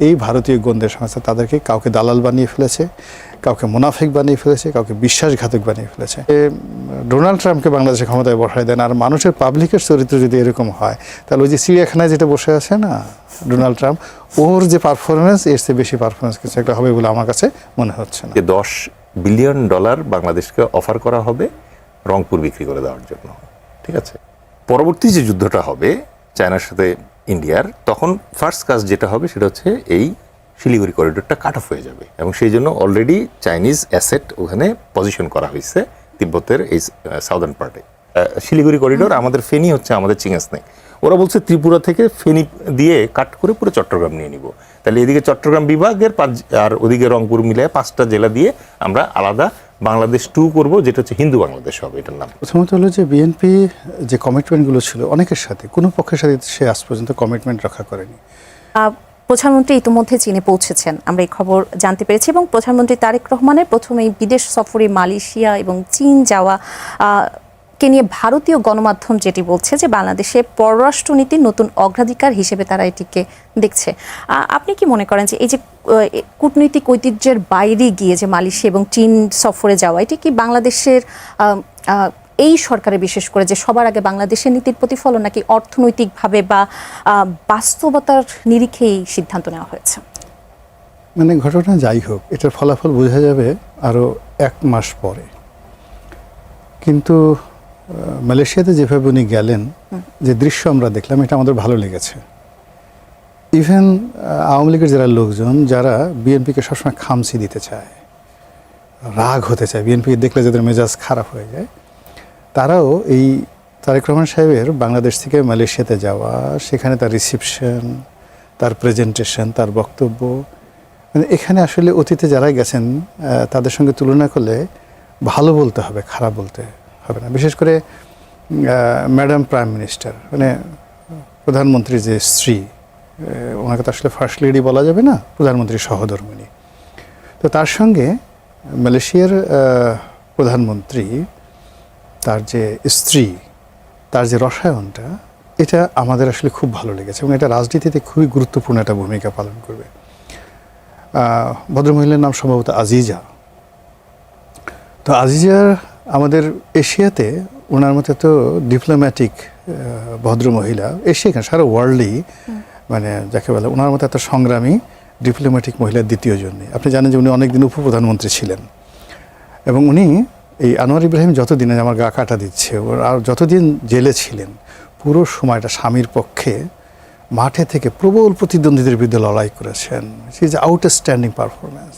এই ভারতীয় গোয়েন্দা সংস্থা তাদেরকে কাউকে দালাল বানিয়ে ফেলেছে, কাউকে মুনাফিক বানিয়ে ফেলেছে, কাউকে বিশ্বাসঘাতক বানিয়ে ফেলেছে। ডোনাল্ড ট্রাম্পকে বাংলাদেশে ক্ষমতায় বসায় দেন, আর মানুষের পাবলিকের চরিত্র যদি এরকম হয়, তাহলে ওই যে চিড়িয়াখানায় যেটা বসে আছে না ডোনাল্ড ট্রাম্প, ওর যে পারফরমেন্স, এর চেয়ে বেশি পারফরমেন্স কিছু একটা হবে বলে আমার কাছে মনে হচ্ছে না। $10 বিলিয়ন বাংলাদেশকে অফার করা হবে রংপুর বিক্রি করে দেওয়ার জন্য, ঠিক আছে। পরবর্তী যে যুদ্ধটা হবে চায়নার সাথে ইন্ডিয়ার, তখন ফার্স্ট কাজ যেটা হবে সেটা হচ্ছে এই শিলিগুড়ি করিডোরটা কাট অফ হয়ে যাবে, এবং সেই জন্য অলরেডি চাইনিজ অ্যাসেট ওখানে পজিশন করা হয়েছে তিব্বতের এই সাউদার্ন পার্টে। শিলিগুড়ি করিডোর আমাদের ফেনী হচ্ছে আমাদের চিঙ্গাসনেক, ওরা বলছে ত্রিপুরা থেকে ফেনী দিয়ে কাট করে পুরো চট্টগ্রাম নিয়ে নিব। তাহলে এদিকে চট্টগ্রাম বিভাগের আর ওদিকে রংপুর মিলিয়ে 5টা জেলা দিয়ে আমরা আলাদা বাংলাদেশ 2 করব, যেটা হচ্ছে হিন্দু বাংলাদেশ হবে এটার নাম। প্রথমত হলো যে বিএনপি যে কমিটমেন্টগুলো ছিল অনেকের সাথে, কোনো পক্ষের সাথে সে আজ পর্যন্ত কমিটমেন্ট রক্ষা করেনি। প্রধানমন্ত্রী ইতিমধ্যে চীনে পৌঁছেছেন, আমরা এই খবর জানতে পেরেছি, এবং প্রধানমন্ত্রী তারেক রহমানের প্রথমে বিদেশ সফরে মালয়েশিয়া এবং চীন যাওয়া কে নিয়ে ভারতীয় গণমাধ্যম যেটি বলছে যে বাংলাদেশে পররাষ্ট্রনীতির নতুন অগ্রাধিকার হিসেবে তারা এটিকে দেখছে। আপনি কি মনে করেন যে এই যে কূটনৈতিক ঐতিহ্যের বাইরে গিয়ে যে মালয়েশিয়া এবং চীন সফরে যাওয়া, এটি কি বাংলাদেশের এই সরকারের বিশেষ করে যে সবার আগে বাংলাদেশের নীতির প্রতিফলন, নাকি অর্থনৈতিকভাবে বা বাস্তবতার নিরিখেই সিদ্ধান্ত নেওয়া হয়েছে? মানে ঘটনা যাই হোক, এটার ফলাফল বোঝা যাবে আরও 1 মাস পরে। কিন্তু মালয়েশিয়াতে যেভাবে উনি গেলেন, যে দৃশ্য আমরা দেখলাম, এটা আমাদের ভালো লেগেছে। ইভেন আওয়ামী লীগের যারা লোকজন, যারা বিএনপিকে সবসময় খামচি দিতে চায়, রাগ হতে চায়, বিএনপি দেখলে যাদের মেজাজ খারাপ হয়ে যায়, তারাও এই তারেক রহমান সাহেবের বাংলাদেশ থেকে মালয়েশিয়াতে যাওয়া, সেখানে তার রিসিপশন, তার প্রেজেন্টেশন, তার বক্তব্য, মানে এখানে আসলে অতীতে যারা গেছেন তাদের সঙ্গে তুলনা করলে ভালো বলতে হবে, খারাপ বলতে হবে না। বিশেষ করে ম্যাডাম প্রাইম মিনিস্টার, মানে প্রধানমন্ত্রীর যে স্ত্রী, ওনাকে তো আসলে ফার্স্ট লেডি বলা যাবে না, প্রধানমন্ত্রীর সহধর্মিণী। তো তার সঙ্গে মালয়েশিয়ার প্রধানমন্ত্রী, তার যে স্ত্রী, তার যে রসায়নটা, এটা আমাদের আসলে খুব ভালো লেগেছে, এবং এটা রাজনীতিতে খুবই গুরুত্বপূর্ণ একটা ভূমিকা পালন করবে। ভদ্রমহিলার নাম সম্ভবত আজিজা। তো আজিজার আমাদের এশিয়াতে ওনার মতো তো ডিপ্লোম্যাটিক ভদ্রমহিলা, এশিয়া কেন সারা ওয়ার্ল্ডেই, মানে যাকে বলে ওনার মতো এত সংগ্রামী ডিপ্লোম্যাটিক মহিলার দ্বিতীয় জন্যে। আপনি জানেন যে উনি অনেকদিন উপপ্রধানমন্ত্রী ছিলেন, এবং উনি এই আনোয়ার ইব্রাহিম যতদিনে আমার গা কাটা দিচ্ছে, আর যতদিন জেলে ছিলেন, পুরো সময়টা স্বামীর পক্ষে মাঠে থেকে প্রবল প্রতিদ্বন্দ্বীদের বিরুদ্ধে লড়াই করেছেন। She is outstanding performance.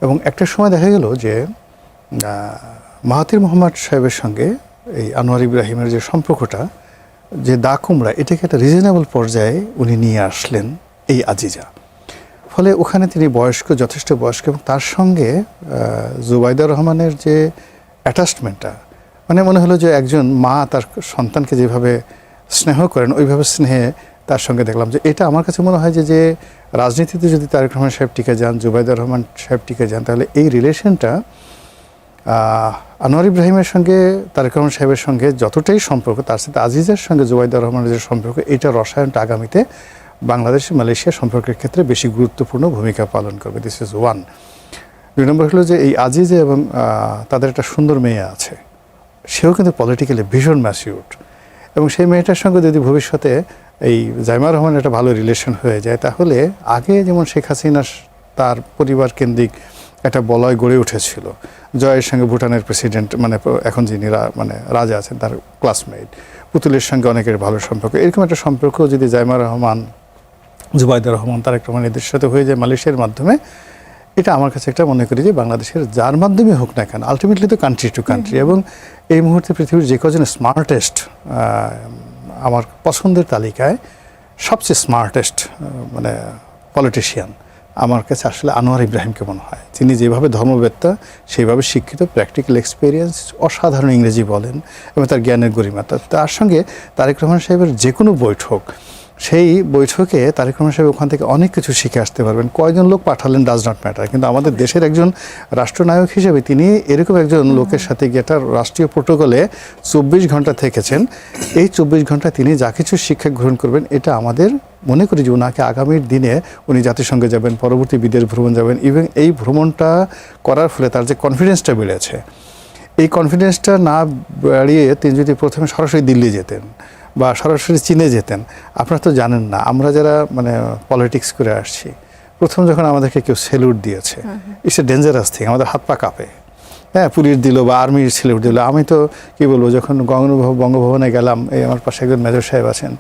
এবং একটা সময় দেখা গেল যে মাহাথির মোহাম্মদ সাহেবের সঙ্গে এই আনোয়ার ইব্রাহিমের যে সম্পর্কটা, যে দা কুমড়া, এটাকে একটা রিজনেবল পর্যায়ে উনি নিয়ে আসলেন এই আজিজা। ফলে ওখানে তিনি যথেষ্ট বয়স্ক, এবং তার সঙ্গে জুবাইদা রহমানের যে অ্যাটাচমেন্টটা, মানে মনে হলো যে একজন মা তার সন্তানকে যেভাবে স্নেহ করেন, ওইভাবে স্নেহে তার সঙ্গে দেখলাম। যে এটা আমার কাছে মনে হয় যে রাজনীতিতে যদি তারেক রহমান সাহেব টিকে যান, জুবাইদা রহমান সাহেব টিকে যান, তাহলে এই রিলেশনটা আনোয়ার ইব্রাহিমের সঙ্গে তারেক রহমান সাহেবের সঙ্গে যতটাই সম্পর্ক, তার সাথে আজিজের সঙ্গে জুবাইদা রহমানের যে সম্পর্ক, এটা রসায়নটা আগামীতে বাংলাদেশ মালয়েশিয়া সম্পর্কের ক্ষেত্রে বেশি গুরুত্বপূর্ণ ভূমিকা পালন করবে। This is 1। 2 নম্বর হলো যে এই আজিজে এবং তাদের একটা সুন্দর মেয়ে আছে, সেও কিন্তু পলিটিক্যালি ভীষণ ম্যাচিউরড, এবং সেই মেয়েটার সঙ্গে যদি ভবিষ্যতে এই জাইমা রহমানের একটা ভালো রিলেশন হয়ে যায়, তাহলে আগে যেমন শেখ হাসিনা তার পরিবার কেন্দ্রিক একটা বলয় গড়ে উঠেছিল, জয়ের সঙ্গে ভুটানের প্রেসিডেন্ট, মানে এখন যিনি মানে রাজা আছেন, তার ক্লাসমেট, পুতুলের সঙ্গে অনেকের ভালো সম্পর্ক, এরকম একটা সম্পর্ক যদি জাইমা রহমান, জুবাইদা রহমান, তারেক রহমান এদের সাথে হয়ে যায় মালয়েশিয়ার মাধ্যমে, এটা আমার কাছে একটা মনে করি যে বাংলাদেশের যার মাধ্যমে হোক না কেন, আলটিমেটলি তো কান্ট্রি টু কান্ট্রি। এবং এই মুহূর্তে পৃথিবীর যে কজন স্মার্টেস্ট, আমার পছন্দের তালিকায় সবচেয়ে স্মার্টেস্ট মানে পলিটিশিয়ান আমার কাছে আসলে আনোয়ার ইব্রাহিমকে মনে হয়। তিনি যেভাবে ধর্মবেত্তা, সেইভাবে শিক্ষিত, প্র্যাকটিক্যাল এক্সপিরিয়েন্স, অসাধারণ ইংরেজি বলেন, এবং তার জ্ঞানের গরিমা, তার সঙ্গে তারেক রহমান সাহেবের যে কোনো বৈঠক সেই বৈঠকে তারেক রহমান সাহেব ওখান থেকে অনেক কিছু শিখে আসতে পারবেন। কয়জন লোক পাঠালেন ডাজ নট ম্যাটার, কিন্তু আমাদের দেশের একজন রাষ্ট্রনায়ক হিসেবে তিনি এরকম একজন লোকের সাথে গিয়ে একটা রাষ্ট্রীয় প্রোটোকলে 24 ঘন্টা থেকেছেন। এই 24 ঘন্টা তিনি যা কিছু শিক্ষা গ্রহণ করবেন, এটা আমাদের মনে করি যে ওনাকে আগামীর দিনে উনি জাতিসংঘে যাবেন, পরবর্তী বিদেশ ভ্রমণ যাবেন, এবং এই ভ্রমণটা করার ফলে তার যে কনফিডেন্সটা বেড়েছে, এই কনফিডেন্সটা না বাড়িয়ে তিনি যদি প্রথমে সরাসরি দিল্লি যেতেন বা সরাসরি চীনে যেতেন, আপনারা তো জানেন না, আমরা যারা মানে পলিটিক্স করে আসছি, প্রথম যখন আমাদেরকে কেউ সেলুট দিয়েছে, ইটস এ ডেঞ্জারাস থিং, আমাদের হাত পা কাঁপে। হ্যাঁ, পুলিশ দিল বা আর্মির সেলুট দিল। আমি তো কী বলবো, যখন বঙ্গভবনে গেলাম, এই আমার পাশে একজন মেজর সাহেব আছেন,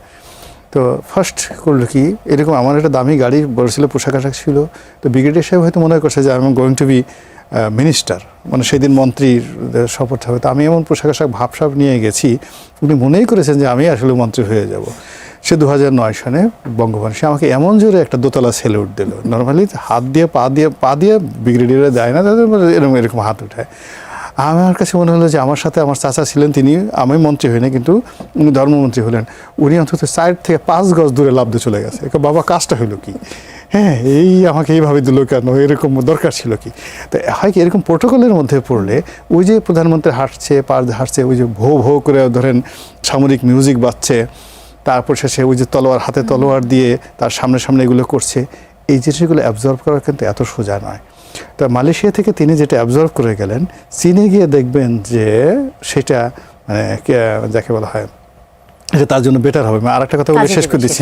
তো ফার্স্ট করলো কি, এরকম আমার একটা দামি গাড়ি বলেছিল, পোশাক আশাক ছিল, তো ব্রিগেডিয়ার সাহেব হয়তো মনে করছে যে I am going to be minister, মানে সেদিন মন্ত্রীর শপথ হবে। তো আমি এমন পোশাক আশাক ভাবসাব নিয়ে গেছি, উনি মনেই করেছেন যে আমি আসলে মন্ত্রী হয়ে যাব। সে 2009 সালে বঙ্গভবন, সে আমাকে এমন জোরে একটা দোতলা সেলুট দিল। নর্মালি হাত দিয়ে পা দিয়ে ব্রিগেডিয়ারে দেয় না, তাদের এরকম হাত উঠায়। আমার কাছে মনে হলো যে আমার সাথে আমার চাচা ছিলেন, তিনি, আমি মন্ত্রী হইনি কিন্তু উনি ধর্মমন্ত্রী হলেন, উনি অন্তত 4 থেকে 5 গজ দূরে লাফ দিয়ে চলে গেছে। বাবা, কাজটা হইলো কি? হ্যাঁ, এই আমাকে এইভাবে দিল কেন, এরকম দরকার ছিল কি? তো হয় কি, এরকম প্রোটোকলের মধ্যে পড়লে ওই যে প্রধানমন্ত্রী হাঁটছে, পার হাঁটছে, ওই যে ভো ভো করে ধরেন সামরিক মিউজিক বাজছে, তারপর শেষে ওই যে তলোয়ার, হাতে তলোয়ার দিয়ে তার সামনে সামনে এগুলো করছে, এই জিনিসগুলো অ্যাবজর্ব করা কিন্তু এত সোজা নয়। তা মালয়েশিয়া থেকে তিনি যেটা অ্যাবজর্ব করে গেলেন, চীনে গিয়ে দেখবেন যে সেটা মানে যাকে বলা হয়, এটা তার জন্য বেটার হবে। আর একটা কথা বলে শেষ করে দিচ্ছি,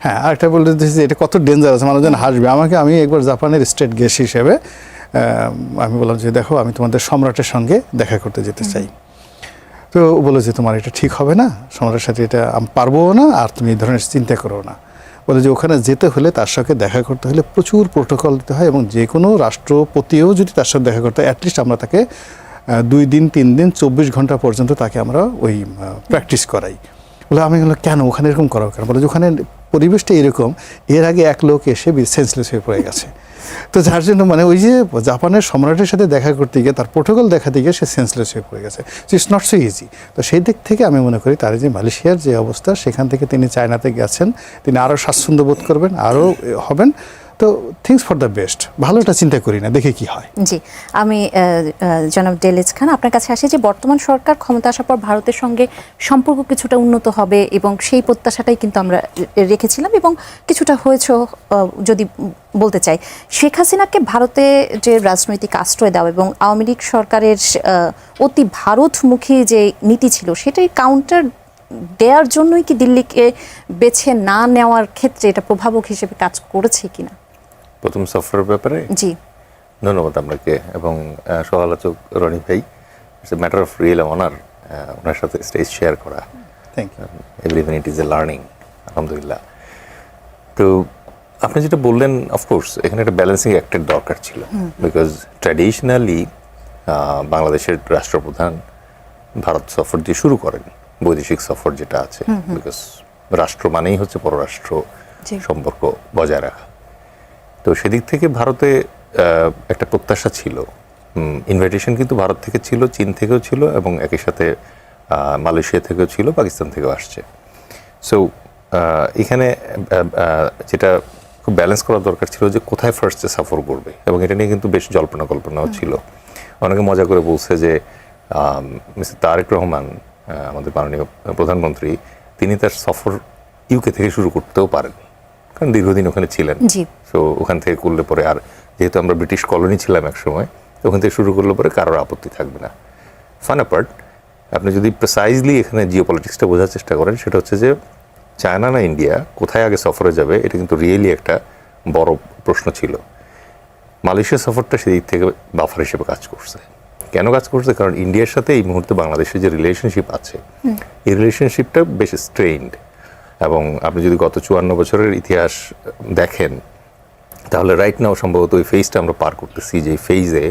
হ্যাঁ আরেকটা বলে দিচ্ছি যে এটা কত ডেঞ্জারাস, মানুষজন হাসবে। আমি একবার জাপানের স্টেট গেস্ট হিসেবে আমি বললাম যে দেখো, আমি তোমাদের সম্রাটের সঙ্গে দেখা করতে যেতে চাই। তো ও বলে যে তোমার এটা ঠিক হবে না, সম্রাটের সাথে এটা আমি পারবো না, আর তুমি এই ধরনের চিন্তা করো না। বলে যে ওখানে যেতে হলে, তার সঙ্গে দেখা করতে হলে প্রচুর প্রোটোকল দিতে হয়, এবং যে কোনো রাষ্ট্রপতিও যদি তার সাথে দেখা করতে হয়, অ্যাটলিস্ট আমরা তাকে 2 দিন 3 দিন 24 ঘন্টা পর্যন্ত তাকে আমরা ওই প্র্যাকটিস করাই। বলে আমি বললাম কেন, ওখানে এরকম করা কেন? বলে যে ওখানে পরিবেশটা এরকম, এর আগে এক লোক এসে সেন্সলেস হয়ে পড়ে গেছে। তো যার জন্য মানে ওই যে জাপানের সম্রাটের সাথে দেখা করতে গিয়ে, তার প্রোটোকল দেখাতে গিয়ে সে সেন্সলেস হয়ে পড়ে গেছে। So it's not so easy. তো সেই দিক থেকে আমি মনে করি তার যে মালয়েশিয়ার যে অবস্থা, সেখান থেকে তিনি চায়নাতে গেছেন, তিনি আরও স্বাচ্ছন্দ্য বোধ করবেন, আরও হবেন। তো থিংস ফর দ্য বেস্ট, ভালোটা চিন্তা করি না, দেখে কি হয়। জি, আমি জনাব দেলিজ খান আপনার কাছে আসি যে বর্তমান সরকার ক্ষমতা আসার পর ভারতের সঙ্গে সম্পর্ক কিছুটা উন্নত হবে, এবং সেই প্রত্যাশাটাই কিন্তু আমরা রেখেছিলাম, এবং কিছুটা হয়েছে যদি বলতে চাই। শেখ হাসিনাকে ভারতে যে রাজনৈতিক আশ্রয় দেওয়া এবং আওয়ামী লীগ সরকারের অতি ভারতমুখী যে নীতি ছিল, সেটাই কাউন্টার দেওয়ার জন্যই কি দিল্লিকে বেছে না নেওয়ার ক্ষেত্রে এটা প্রভাবক হিসেবে কাজ করেছে কিনা? প্রথম সফরের ব্যাপারে জি, ধন্যবাদ আপনাকে এবং সহ-আলোচক রনি ভাই। It's a matter of real honour ওনার সাথে স্টেজ শেয়ার করা। Thank you. Every minute is a learning, আলহামদুলিল্লাহ। তো আপনি যেটা বললেন, অফকোর্স এখানে একটা ব্যালেন্সিং অ্যাক্টের দরকার ছিল, বিকজ ট্র্যাডিশনালি বাংলাদেশের রাষ্ট্রপ্রধান ভারত সফর দিয়ে শুরু করেন, বৈদেশিক সফর যেটা আছে, বিকজ রাষ্ট্র মানেই হচ্ছে পররাষ্ট্র সম্পর্ক বজায় রাখা। তো সেদিক থেকে ভারতে একটা প্রত্যাশা ছিল, ইনভাইটেশন কিন্তু ভারত থেকে ছিল, চীন থেকেও ছিল, এবং একই সাথে মালয়েশিয়া থেকেও ছিল, পাকিস্তান থেকেও আসছে। সো এখানে যেটা খুব ব্যালেন্স করা দরকার ছিল যে কোথায় ফার্স্টে সফর করবে, এবং এটা নিয়ে কিন্তু বেশ জল্পনা কল্পনাও ছিল। অনেকে মজা করে বলছে যে মিস্টার তারেক রহমান, আমাদের মাননীয় প্রধানমন্ত্রী, তিনি তার সফর ইউকে থেকে শুরু করতেও পারেন, কারণ দীর্ঘদিন ওখানে ছিলেন। সো ওখান থেকে করলে পরে, আর যেহেতু আমরা ব্রিটিশ কলোনি ছিলাম এক সময়, ওখান থেকে শুরু করলে পরে কারোর আপত্তি থাকবে না। ফান অ্যাপার্ট, আপনি যদি প্রিসাইজলি এখানে জিও পলিটিক্সটা বোঝার চেষ্টা করেন, সেটা হচ্ছে যে চায়না না ইন্ডিয়া কোথায় আগে সফরে যাবে, এটা কিন্তু রিয়েলি একটা বড় প্রশ্ন ছিল। মালয়েশিয়া সফরটা সেদিক থেকে বাফার হিসেবে কাজ করছে। কেন কাজ করছে? কারণ ইন্ডিয়ার সাথে এই মুহূর্তে বাংলাদেশের যে রিলেশনশিপ আছে, এই রিলেশনশিপটা বেশ স্ট্রেইনড, এবং আপনি যদি গত 54 বছরের ইতিহাস দেখেন, তাহলে রাইট নাও সম্ভবত ওই ফেজটা আমরা পার করতেছি, যে ফেজে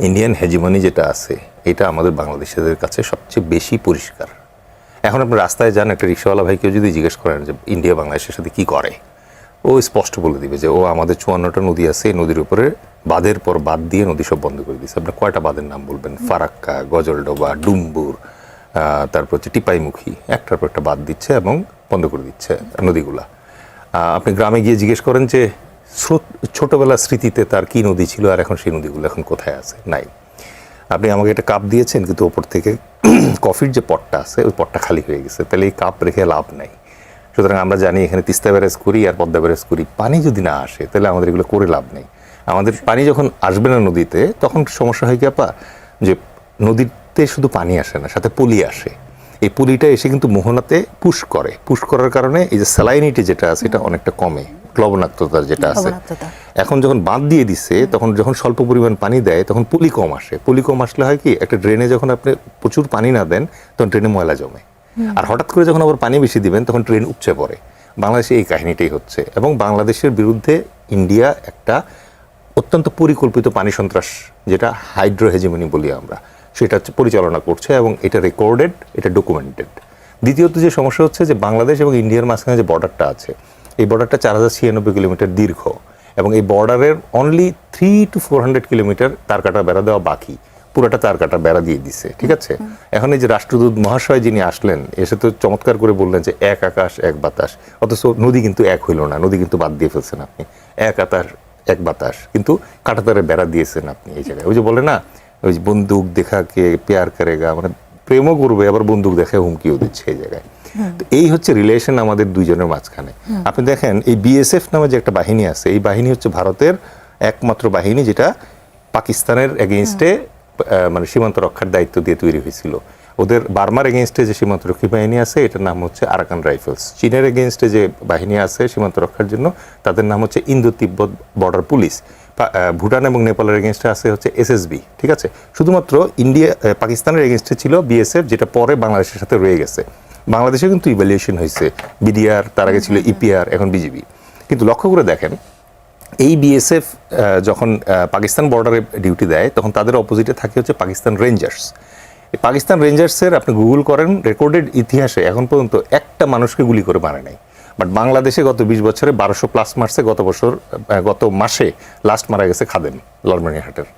ইন্ডিয়ান হেজিমনি যেটা আছে, এটা আমাদের বাংলাদেশিদের কাছে সবচেয়ে বেশি পরিষ্কার। এখন আপনি রাস্তায় যান, একটা রিক্সাওয়ালা ভাইকেও যদি জিজ্ঞেস করেন যে ইন্ডিয়া বাংলাদেশের সাথে কি করে, ও স্পষ্ট বলে দিবে যে ও আমাদের 54টা নদী আছে, এই নদীর উপরে বাঁধের পর বাঁধ দিয়ে নদী সব বন্ধ করে দিচ্ছে। আপনি কয়টা বাঁধের নাম বলবেন? ফারাক্কা, গজলডোবা, ডুম্বুর, তারপর হচ্ছে টিপাইমুখী, একটার পর একটা বাঁধ দিচ্ছে এবং বন্ধ করে দিচ্ছে নদীগুলা। আপনি গ্রামে গিয়ে জিজ্ঞেস করেন যে ছোটবেলার স্মৃতিতে তার কি নদী ছিল আর এখন সেই নদীগুলো এখন কোথায় আছে, নাই। আপনি আমাকে একটা কাপ দিয়েছেন কিন্তু ওপর থেকে কফির যে পটটা আছে ওই পটটা খালি হয়ে গেছে, তাহলে এই কাপ রেখে লাভ নাই। সুতরাং আমরা জানি এখানে তিস্তা ব্যারেজ করি আর পদ্মা ব্যারেজ করি, পানি যদি না আসে তাহলে আমাদের এগুলো করে লাভ নেই। আমাদের পানি যখন আসবে না নদীতে তখন সমস্যা হয় কি আপা, যে নদীতে শুধু পানি আসে না, সাথে পলি আসে। এই পলিটা এসে কিন্তু মোহনাতে পুশ করার কারণে এই যে স্যালাইনিটি যেটা আছে এটা অনেকটা কমে, লবণাক্ততা যেটা আছে। এখন যখন বাঁধ দিয়ে দিচ্ছে তখন যখন স্বল্প পরিমাণ পানি দেয় তখন পলি কম আসে। পলি কম আসলে হয় কি, একটা ড্রেনে যখন আপনি প্রচুর পানি না দেন তখন ড্রেনে ময়লা জমে, আর হঠাৎ করে যখন আবার পানি বেশি দিবেন তখন ড্রেন উপচে পড়ে। বাংলাদেশে এই কাহিনীটাই হচ্ছে, এবং বাংলাদেশের বিরুদ্ধে ইন্ডিয়া একটা অত্যন্ত পরিকল্পিত পানি সন্ত্রাস, যেটা হাইড্রো হেজিমনি বলি আমরা, সেটা পরিচালনা করছে এবং এটা রেকর্ডেড, এটা ডকুমেন্টেড। দ্বিতীয়ত যে সমস্যা হচ্ছে যে বাংলাদেশ এবং ইন্ডিয়ার মাঝখানে যে বর্ডারটা আছে, এই বর্ডারটা 4096 কিলোমিটার দীর্ঘ, এবং এই বর্ডারের অনলি 300 to 400 কিলোমিটার তার কাটা বেড়া দেওয়া বাকি, পুরোটা তার কাটা বেড়া দিয়ে দিচ্ছে, ঠিক আছে। এখন এই যে রাষ্ট্রদূত মহাশয় যিনি আসলেন, এসে তো চমৎকার করে বললেন যে এক আকাশ এক বাতাস, অথচ নদী কিন্তু এক হইল না, নদী কিন্তু বাদ দিয়ে ফেলছেন আপনি। এক আকাশ এক বাতাস, কিন্তু কাঁটাতারে বেড়া দিয়েছেন আপনি এই জায়গায়। ওই যে বলে না, ওই যে বন্দুক দেখা কে প্যার করেগা, মানে প্রেমও করবে আবার বন্দুক দেখে হুমকিও দিচ্ছে এই জায়গায়। তো এই হচ্ছে রিলেশন আমাদের দুইজনের মাঝখানে। আপনি দেখেন এই বিএসএফ নামে যে একটা বাহিনী আছে, এই বাহিনী হচ্ছে ভারতের একমাত্র বাহিনী যেটা পাকিস্তানের এগেইনস্টে মানে সীমান্ত রক্ষার দায়িত্ব দিয়ে তৈরি হয়েছিল। ওদের বার্মার এগেইনস্টে যে সীমান্তরক্ষী বাহিনী আছে এটার নাম হচ্ছে আরাকান রাইফেলস। চীনের এগেইনস্টে যে বাহিনী আছে সীমান্ত রক্ষার জন্য তাদের নাম হচ্ছে ইন্দো তিব্বত বর্ডার পুলিশ। ভুটান এবং নেপালের এগেইনস্টে আছে হচ্ছে এসএসবি, ঠিক আছে। শুধুমাত্র পাকিস্তানের এগেইনস্টে ছিল বিএসএফ, যেটা পরে বাংলাদেশের সাথে রয়ে গেছে। বাংলাদেশে কিন্তু ইভ্যালুয়েশন হয়েছে, বিডিআর, তার আগে ছিল ইপিআর, এখন বিজিবি। কিন্তু লক্ষ্য করে দেখেন, এই বিএসএফ যখন পাকিস্তান বর্ডারে ডিউটি দেয় তখন তাদের অপোজিটে থাকে হচ্ছে পাকিস্তান রেঞ্জার্স। এই পাকিস্তান রেঞ্জার্সের আপনি গুগল করেন, রেকর্ডেড ইতিহাসে এখন পর্যন্ত একটা মানুষকে গুলি করে মারে নাই। বাট বাংলাদেশে গত 20 বছরে 1200+ মারছে। গত মাসে লাস্ট মারা গেছে খাদেম, লালমনিরহাটের।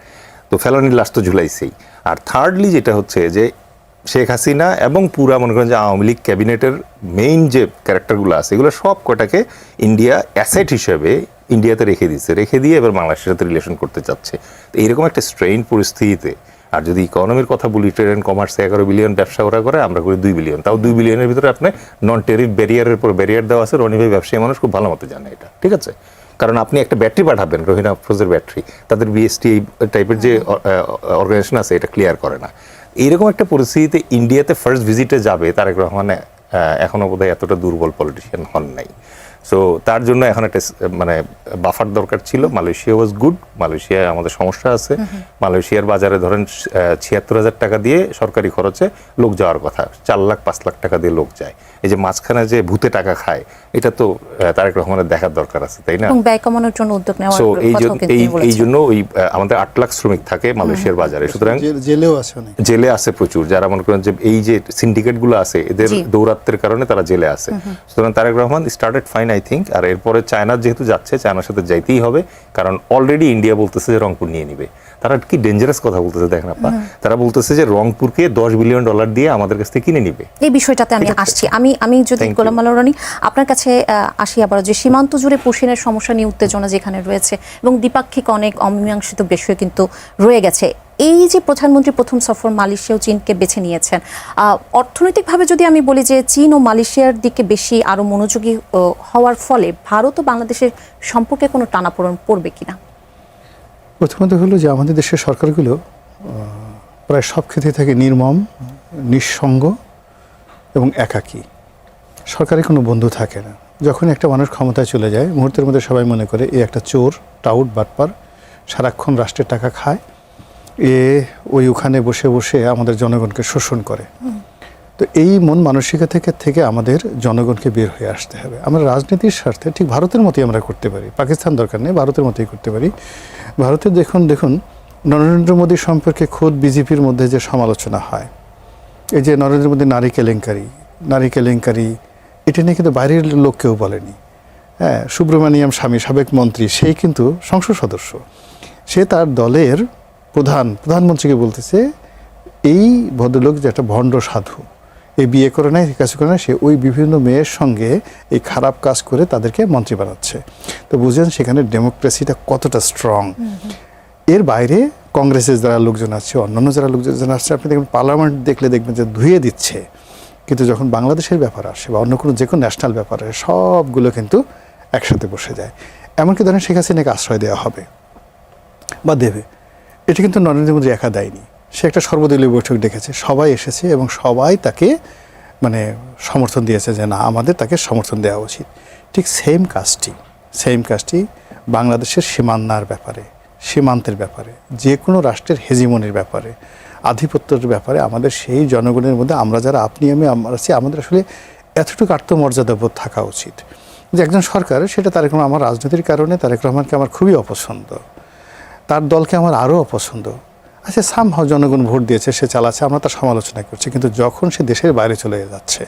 তো ফেলানির লাশ তো ঝুলাইছেই। আর থার্ডলি যেটা হচ্ছে যে শেখ হাসিনা এবং পুরা মনে করেন যে আওয়ামী লীগ ক্যাবিনেটের মেইন যে ক্যারেক্টারগুলো আছে এগুলো সব কটাকে ইন্ডিয়া অ্যাসেট হিসেবে ইন্ডিয়াতে রেখে দিয়ে এবার বাংলাদেশের সাথে রিলেশন করতে চাচ্ছে। তো এইরকম একটা স্ট্রেইন পরিস্থিতিতে, আর যদি ইকোনমির কথা বলি, ট্রেড অ্যান্ড কমার্সে 11 বিলিয়ন ব্যবসা ওরা করে, আমরা করি 2 বিলিয়ন। তাও 2 বিলিয়নের ভিতরে আপনি নন টেরিফ ব্যারিয়ারের পর ব্যারিয়ার দেওয়া আছে। রনি ভাই ব্যবসায়ী মানুষ, খুব ভালো মতো জানে এটা, ঠিক আছে। কারণ আপনি একটা ব্যাটারি পাঠাবেন, রোহিনা আফরোজের ব্যাটারি, তাদের বিএসটি টাইপের যে অর্গানাইজেশন আছে এটা ক্লিয়ার করে না। এইরকম একটা পরিস্থিতিতে ইন্ডিয়াতে ফার্স্ট ভিজিটে যাবে তারেক রহমান এখনো বোধহয় এতটা দুর্বল পলিটিশিয়ান হন নাই। সো তার জন্য এখন একটা মানে বাফার দরকার ছিল। Malaysia was good. মালয়েশিয়ায় আমাদের সমস্যা আছে। মালয়েশিয়ার বাজারে ধরেন 76,000 টাকা দিয়ে সরকারি খরচে লোক যাওয়ার কথা, 4 লাখ 5 লাখ টাকা দিয়ে লোক যায়। এই যে মাঝখানে যে ভূতে টাকা খায়, এটা তো তারেক রহমানের দেখার দরকার আছে, তাই না? এবং ব্যয় কমানোর জন্য উদ্যোগ নেওয়ার সো কথাও এই জন্য ওই আমাদের 8 লাখ শ্রমিক থাকে মালয়েশিয়ার বাজারে। সুতরাং জেলে আছে প্রচুর, যারা মনে করেন যে এই যে সিন্ডিকেটগুলো আছে এদের দৌরাত্বের কারণে তারা জেলে আছে। সুতরাং Tarique Rahman started fine I think. আর এরপরে চায়না যেহেতু যাচ্ছে, চায়নার সাথে যাইতেই হবে, কারণ অলরেডি ইন্ডিয়া বলতেছে যে রংপুর নিয়ে নিবে। তারা কি ডেঞ্জারাস কথা বলতেছে দেখেন আপা। তারা বলতেছে যে রংপুরকে $10 বিলিয়ন দিয়ে আমাদের কাছ থেকে কিনে নিবে। এই বিষয়টাতে আমি আসছি। আমি যদি গোলাম মাওলা রনি আপনার কাছে আসি আবার, যে সীমান্ত জুড়ে পুশিনের সমস্যা নিয়ে উত্তেজনা যেখানে রয়েছে এবং দ্বিপাক্ষিক অনেক অমীমাংসিত বিষয় কিন্তু রয়ে গেছে। এই যে প্রধানমন্ত্রী প্রথম সফর মালয়েশিয়া ও চীনকে বেছে নিয়েছেন, অর্থনৈতিকভাবে যদি আমি বলি যে চীন ও মালয়েশিয়ার দিকে বেশি আরো মনোযোগী হওয়ার ফলে ভারত ও বাংলাদেশের সম্পর্কে কোনো টানাপোড়েন পড়বে কিনা? প্রথমত হলো যে আমাদের দেশের সরকারগুলো প্রায় সব ক্ষেত্রে থাকে নির্মম, নিঃসঙ্গ এবং একাকী। সরকারের কোনো বন্ধু থাকে না। যখন একটা মানুষ ক্ষমতায় চলে যায়, মুহূর্তের মধ্যে সবাই মনে করে এ একটা চোর, টাউট, বাটপার, সারাক্ষণ রাষ্ট্রের টাকা খায়, ওই ওখানে বসে বসে আমাদের জনগণকে শোষণ করে। তো এই মন মানসিকতা থেকে আমাদের জনগণকে বের হয়ে আসতে হবে। আমরা রাজনীতির স্বার্থে ঠিক ভারতের মতোই আমরা করতে পারি, পাকিস্তান দরকার নেই, ভারতের মতোই করতে পারি। ভারতে দেখুন নরেন্দ্র মোদী সম্পর্কে খোদ বিজেপির মধ্যে যে সমালোচনা হয়, এই যে নরেন্দ্র মোদী নারী কেলেঙ্কারি, এটা নিয়ে কিন্তু বাইরের লোক কেউ বলেনি। হ্যাঁ, সুব্রমণিয়াম স্বামী, সাবেক মন্ত্রী, সেই কিন্তু সংসদ সদস্য, সে তার দলের প্রধানমন্ত্রীকে বলতেছে এই ভদ্রলোক যে একটা ভণ্ড সাধু, এই বিয়ে করে নাই, এই কাজ করে না, সে ওই বিভিন্ন মেয়ের সঙ্গে এই খারাপ কাজ করে তাদেরকে মন্ত্রী বানাচ্ছে। তো বুঝেন সেখানে ডেমোক্রেসিটা কতটা স্ট্রং। এর বাইরে কংগ্রেসের যারা লোকজন আছে, অন্যান্য যারা লোকজন আছে, আপনি দেখবেন পার্লামেন্ট দেখলে দেখবেন যে ধুয়ে দিচ্ছে, কিন্তু যখন বাংলাদেশের ব্যাপার আসে বা অন্য কোনো যে কোনো ন্যাশনাল ব্যাপার আসে সবগুলো কিন্তু একসাথে বসে যায়। এমনকি ধরেন শেখ হাসিনাকে আশ্রয় দেওয়া হবে বা দেবে, এটা কিন্তু নরেন্দ্র মোদী একা দেয়নি। সে একটা সর্বদলীয় বৈঠক ডেকেছে, সবাই এসেছে এবং সবাই তাকে মানে সমর্থন দিয়েছে যে না আমাদের তাকে সমর্থন দেওয়া উচিত। ঠিক সেম কাজটি বাংলাদেশের সীমান্নার ব্যাপারে, সীমান্তের ব্যাপারে, যে কোনো রাষ্ট্রের হেজিমনির ব্যাপারে, আধিপত্যের ব্যাপারে আমাদের সেই জনগণের মধ্যে আমরা যারা আপনি আমি আমরা আছি, আমাদের আসলে এতটুকু আত্মমর্যাদাবোধ থাকা উচিত যে একজন সরকার, সেটা তারেক রহমান, আমার রাজনীতির কারণে তারেক রহমানকে আমার খুবই অপছন্দ, তার দলকে আমার আরও অপছন্দ। আচ্ছা সামহাও জনগণ ভোট দিয়েছে, সে চালাচ্ছে, আমরা তার সমালোচনা করছি, কিন্তু যখন সে দেশের বাইরে চলে যাচ্ছে,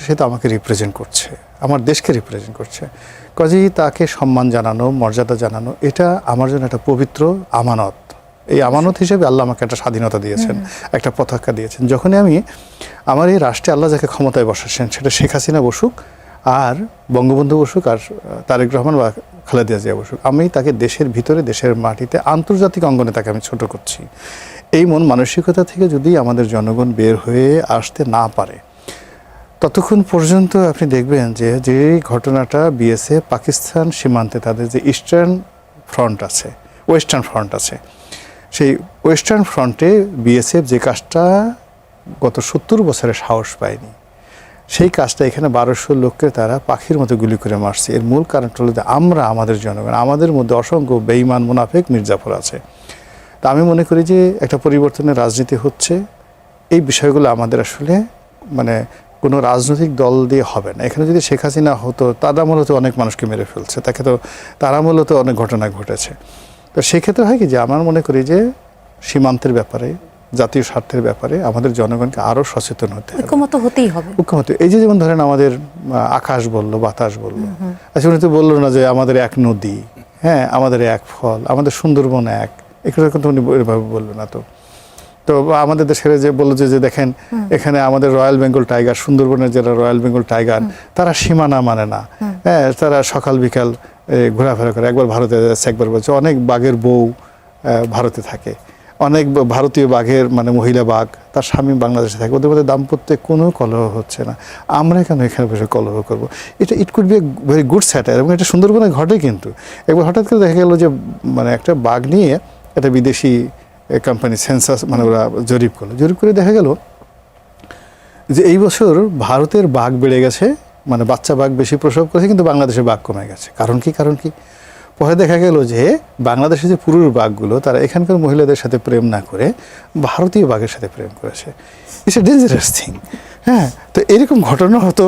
সে তো আমাকে রিপ্রেজেন্ট করছে, আমার দেশকে রিপ্রেজেন্ট করছে। কাজেই তাকে সম্মান জানানো, মর্যাদা জানানো, এটা আমার জন্য একটা পবিত্র আমানত। এই আমানত হিসেবে আল্লাহ আমাকে একটা স্বাধীনতা দিয়েছেন, একটা পতাকা দিয়েছেন। যখনই আমি আমার এই রাষ্ট্রে আল্লাহ যাকে ক্ষমতায় বসাচ্ছেন, সেটা শেখ হাসিনা বসুক আর বঙ্গবন্ধু বসুক আর তারেক রহমান বা খালেদা জিয়া বসুক, আমি তাকে দেশের ভিতরে, দেশের মাটিতে, আন্তর্জাতিক অঙ্গনে তাকে আমি ছোট করছি। এই মন মানসিকতা থেকে যদি আমাদের জনগণ বের হয়ে আসতে না পারে, ততক্ষণ পর্যন্ত আপনি দেখবেন যে যে ঘটনাটা বিএসএফ পাকিস্তান সীমান্তে তাদের যে ইস্টার্ন ফ্রন্ট আছে, ওয়েস্টার্ন ফ্রন্ট আছে, সেই ওয়েস্টার্ন ফ্রন্টে বিএসএফ যে কাজটা গত 70 বছরে সাহস পায়নি, সেই কাজটা এখানে 1200 লোককে তারা পাখির মতো গুলি করে মারছে। এর মূল কারণটা হলো যে আমরা, আমাদের জনগণ, আমাদের মধ্যে অসংখ্য বেঈমান মুনাফেক মির্জাফর আছে। তা আমি মনে করি যে একটা পরিবর্তনের রাজনীতি হচ্ছে, এই বিষয়গুলো আমাদের আসলে মানে কোনো রাজনৈতিক দল দিয়ে হবে না। এখানে যদি শেখ হাসিনা হতো, তারা মূলত অনেক মানুষকে মেরে ফেলছে, তাকে তো তারা মূলত অনেক ঘটনা ঘটেছে। তো সেক্ষেত্রে হয় কি যে আমার মনে করি যে সীমান্তের ব্যাপারে, জাতীয় স্বার্থের ব্যাপারে আমাদের জনগণকে আরও সচেতন হতে হবে, ঐক্যমত হতেই হবে। এই যে যেমন ধরেন আমাদের আকাশ বললো, বাতাস বললো, আচ্ছা উনি তো বললো না যে আমাদের এক নদী, হ্যাঁ আমাদের এক ফল, আমাদের সুন্দরবন এক, এরকম তো উনি এভাবে বললো না। তো আমাদের দেশের যে বললো যে দেখেন এখানে আমাদের রয়্যাল বেঙ্গল টাইগার, সুন্দরবনের যারা রয়্যাল বেঙ্গল টাইগার, তারা সীমানা মানে না, হ্যাঁ তারা সকাল বিকাল ঘোরাফেরা করে। একবার ভারতে যাচ্ছে, একবার বলছে অনেক বাঘের বউ ভারতে থাকে, অনেক ভারতীয় বাঘের মানে মহিলা বাঘ তার স্বামী বাংলাদেশে থাকে, ওদের মধ্যে দাম্পত্যে কোনো কলহ হচ্ছে না, আমরা কেন এখানে বসে কলহ করবো? It could B a very good satire. এবং এটা সুন্দরবনে ঘটে, কিন্তু একবার হঠাৎ করে দেখা গেল যে মানে একটা বাঘ নিয়ে একটা বিদেশি কোম্পানি সেন্সাস মানে ওরা জরিপ করে দেখা গেল যে এই বছর ভারতের বাঘ বেড়ে গেছে, মানে বাচ্চা বাঘ বেশি প্রসব করেছে, কিন্তু বাংলাদেশের বাঘ কমে গেছে। কারণ কি? পরে দেখা গেল যে বাংলাদেশের যে পুরুষ বাঘগুলো তারা এখানকার মহিলাদের সাথে প্রেম না করে ভারতীয় বাঘের সাথে প্রেম করেছে। It's a dangerous thing. হ্যাঁ, তো এরকম ঘটনা হতো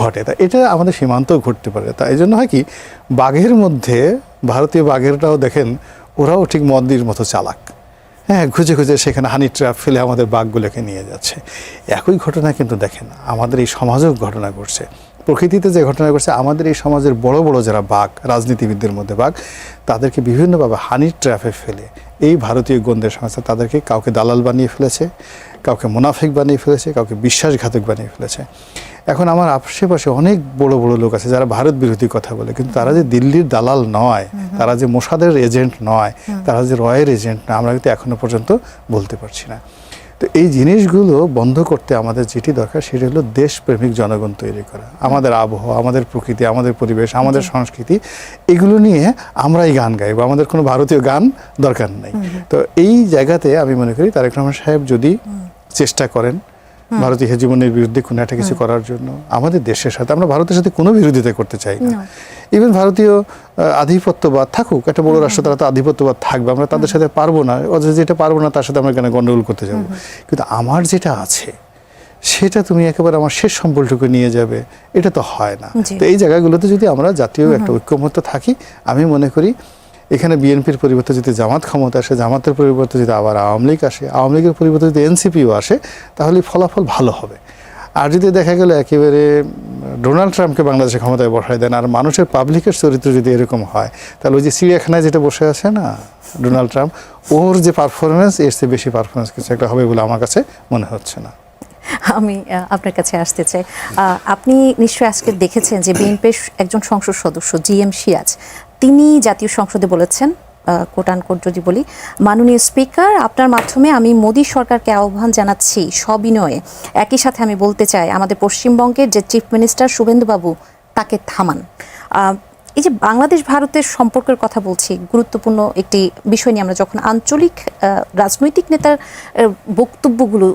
ঘটে, তা এটা আমাদের সীমান্তেও ঘটতে পারে। তাই জন্য হয় কি, বাঘের মধ্যে ভারতীয় বাঘেরটাও দেখেন ওরাও ঠিক মদ্দির মতো চালাক, হ্যাঁ খুঁজে সেখানে হানি ট্র্যাপ ফেলে আমাদের বাঘগুলোকে নিয়ে যাচ্ছে। একই ঘটনা কিন্তু দেখেন আমাদের এই সমাজেও ঘটনা ঘটছে, প্রকৃতিতে যে ঘটনা ঘটছে, আমাদের এই সমাজের বড় বড় যারা বাঘ, রাজনীতিবিদদের মধ্যে বাঘ, তাদেরকে বিভিন্নভাবে হানি ট্র্যাপে ফেলে এই ভারতীয় গোয়েন্দা সংস্থা তাদেরকে কাউকে দালাল বানিয়ে ফেলেছে, কাউকে মুনাফিক বানিয়ে ফেলেছে, কাউকে বিশ্বাসঘাতক বানিয়ে ফেলেছে। এখন আমার আশেপাশে অনেক বড় বড় লোক আছে যারা ভারত বিরোধী কথা বলে, কিন্তু তারা যে দিল্লির দালাল নয়, তারা যে মোসাদের এজেন্ট নয়, তারা যে রয়ের এজেন্ট নয়, আমরা কিন্তু এখনো পর্যন্ত বলতে পারছি না। তো এই জিনিসগুলো বন্ধ করতে আমাদের যেটি দরকার সেটি হলো দেশপ্রেমিক জনগণ তৈরি করা। আমাদের আবহাওয়া, আমাদের প্রকৃতি, আমাদের পরিবেশ, আমাদের সংস্কৃতি, এগুলো নিয়ে আমরাই গান গাইবো, আমাদের কোনো ভারতীয় গান দরকার নেই। তো এই জায়গাতে আমি মনে করি তারেক রহমান সাহেব যদি চেষ্টা করেন ভারতীয় হেজিমনির বিরুদ্ধে কোনো একটা কিছু করার জন্য, আমাদের দেশের সাথে, আমরা ভারতের সাথে কোনো বিরোধিতা করতে চাই না। ইভেন ভারতীয় আধিপত্যবাদ থাকুক, একটা বড় রাষ্ট্র, তারা তো আধিপত্যবাদ থাকবে, আমরা তাদের সাথে পারবো না, যেটা পারবো না তার সাথে আমরা কেন গন্ডগোল করতে যাবো? কিন্তু আমার যেটা আছে সেটা তুমি একেবারে আমার শেষ সম্বলটুকু নিয়ে যাবে, এটা তো হয় না। তো এই জায়গাগুলোতে যদি আমরা জাতীয় একটা ঐক্যমত্য থাকি, আমি মনে করি এখানে বিএনপির পরিবর্তে যদি জামাত ক্ষমতা আসে, জামাতের পরিবর্তে যদি আবার আওয়ামী লীগ আসে, আওয়ামী লীগের পরিবর্তে যদি এনসিপিও আসে, তাহলে ফলাফল ভালো হবে। আর যদি দেখা গেল একেবারে ডোনাল্ড ট্রাম্পকে বাংলাদেশে ক্ষমতায় বসায় দেন, আর মানুষের পাবলিকের চরিত্র যদি এরকম হয়, তাহলে ওই যে চিড়িয়াখানায় যেটা বসে আছে না ডোনাল্ড ট্রাম্প, ওর যে পারফরমেন্স, এর চেয়ে বেশি পারফরমেন্স কিছু একটা হবে বলে আমার কাছে মনে হচ্ছে না। আমি আপনার কাছে আসতে চাই। আপনি নিশ্চয়ই আজকে দেখেছেন যে বিএনপির একজন সংসদ সদস্য জিএম সিরাজ তিনি জাতীয় সংসদে বলেছেন, কোট আনকোট যদি বলি, মাননীয় স্পিকার, আপনার মাধ্যমে আমি মোদী সরকারকে আহ্বান জানাচ্ছি সবিনয়ে। একই সাথে আমি বলতে চাই আমাদের পশ্চিমবঙ্গের যে চিফ মিনিস্টার শুভেন্দুবাবু তাকে থামান। এই যে বাংলাদেশ ভারতের সম্পর্কের কথা বলছি, গুরুত্বপূর্ণ একটি বিষয় নিয়ে আমরা যখন আঞ্চলিক রাজনৈতিক নেতার বক্তব্যগুলো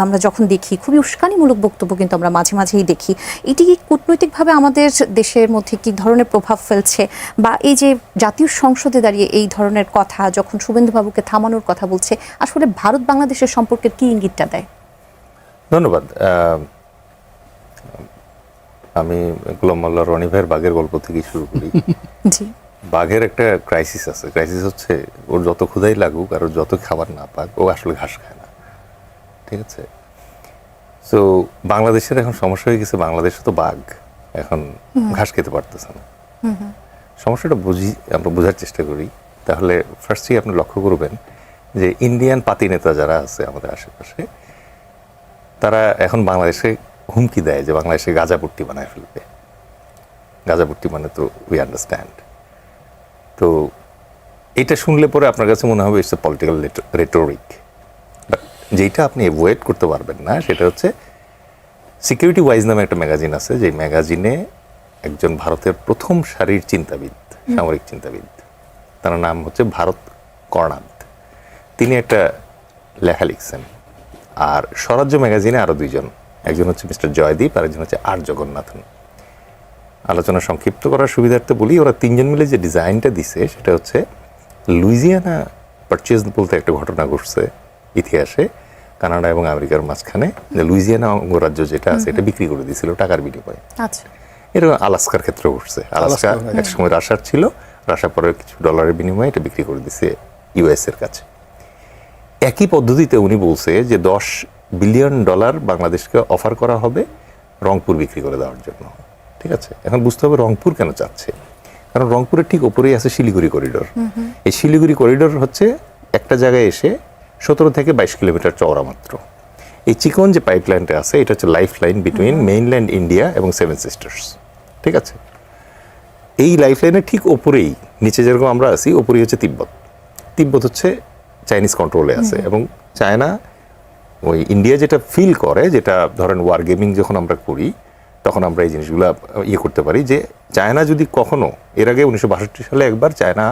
আমরা যখন দেখি, খুবই উস্কানিমূলক বক্তব্য কিন্তু আমরা মাঝে মাঝেই দেখি, এটি কি কূটনৈতিকভাবে আমাদের দেশের মধ্যে কি ধরনের প্রভাব ফেলছে? বা এই যে জাতীয় সংসদে দাঁড়িয়ে এই ধরনের কথা যখন শুভেন্দুবাবুকে থামানোর কথা বলছে, আসলে ভারত বাংলাদেশের সম্পর্কের কি ইঙ্গিতটা দেয়? ধন্যবাদ। আমি গোলাম মোল্লা রনি ভাইয়ের বাঘের গল্প থেকে শুরু করি। জি, বাঘের একটা ক্রাইসিস আছে। ক্রাইসিস হচ্ছে ওর যত ক্ষুধাই লাগুক আর ওর যত খাবার না পাক, ও আসলে ঘাস খায় না। ঠিক আছে? সো বাংলাদেশের এখন সমস্যা হয়ে গেছে, বাংলাদেশে তো বাঘ এখন ঘাস খেতে পারতেছে না। সমস্যাটা আমরা বোঝার চেষ্টা করি। তাহলে ফার্স্টলি আপনি লক্ষ্য করবেন যে ইন্ডিয়ান পাতি নেতা যারা আছে আমাদের আশেপাশে, তারা এখন বাংলাদেশে হুমকি দেয় যে বাংলাদেশে গাঁজাপট্টি বানায় ফেলবে। গাঁজাপট্টি মানে তো উই আন্ডারস্ট্যান্ড। তো এটা শুনলে পরে আপনার কাছে মনে হবে it's a political rhetoric. But যেটা আপনি অ্যাভয়েড করতে পারবেন না সেটা হচ্ছে সিকিউরিটি ওয়াইজ নামে একটা ম্যাগাজিন আছে, যে ম্যাগাজিনে একজন ভারতের প্রথম সারির চিন্তাবিদ, সামরিক চিন্তাবিদ, তার নাম হচ্ছে ভারত কর্ণাদ। তিনি একটা লেখা লিখছেন। আর স্বরাজ্য ম্যাগাজিনে আরও দুইজন, একজন হচ্ছে মিস্টার জয়দীপ আর একজন হচ্ছে আর জগন্নাথন। আলোচনা সংক্ষিপ্ত করার সুবিধার্থে বলি, ওরা তিনজন মিলে যে ডিজাইনটা দিছে সেটা হচ্ছে লুইজিয়ানা পারচেজ বলতে একটা ঘটনা ঘটছে ইতিহাসে কানাডা এবং আমেরিকার মাঝখানে, যে লুইজিয়ানা অঙ্গরাজ্য যেটা আছে এটা বিক্রি করে দিয়েছিল টাকার বিনিময়ে। আচ্ছা, এরকম আলাস্কার ক্ষেত্রে ঘটছে। আলাস্কা একসময় রাশার ছিল, রাশা পরে কিছু ডলারের বিনিময়ে এটা বিক্রি করে দিছে ইউএস এর কাছে। একই পদ্ধতিতে উনি বলছে যে $10 বিলিয়ন বাংলাদেশকে অফার করা হবে রংপুর বিক্রি করে দেওয়ার জন্য। ঠিক আছে? এখন বুঝতে হবে রংপুর কেন চাচ্ছে। কারণ রংপুরের ঠিক ওপরেই আছে শিলিগুড়ি করিডোর। এই শিলিগুড়ি করিডোর হচ্ছে একটা জায়গায় এসে 17 থেকে 22 কিলোমিটার চওড়া মাত্র। এই চিকন যে পাইপলাইনটা আছে এটা হচ্ছে life line between mainland India এবং সেভেন সিস্টার্স। ঠিক আছে? এই লাইফ লাইনের ঠিক ওপরেই, নিচে যেরকম আমরা আছি, ওপরেই হচ্ছে তিব্বত। তিব্বত হচ্ছে চাইনিজ কন্ট্রোলে আছে এবং চায়না ওই ইন্ডিয়া যেটা ফিল করে, যেটা ধরেন ওয়ার গেমিং যখন আমরা করি তখন আমরা এই জিনিসগুলো করতে পারি, যে চায়না যদি কখনো, এর আগে 1962 সালে একবার চায়না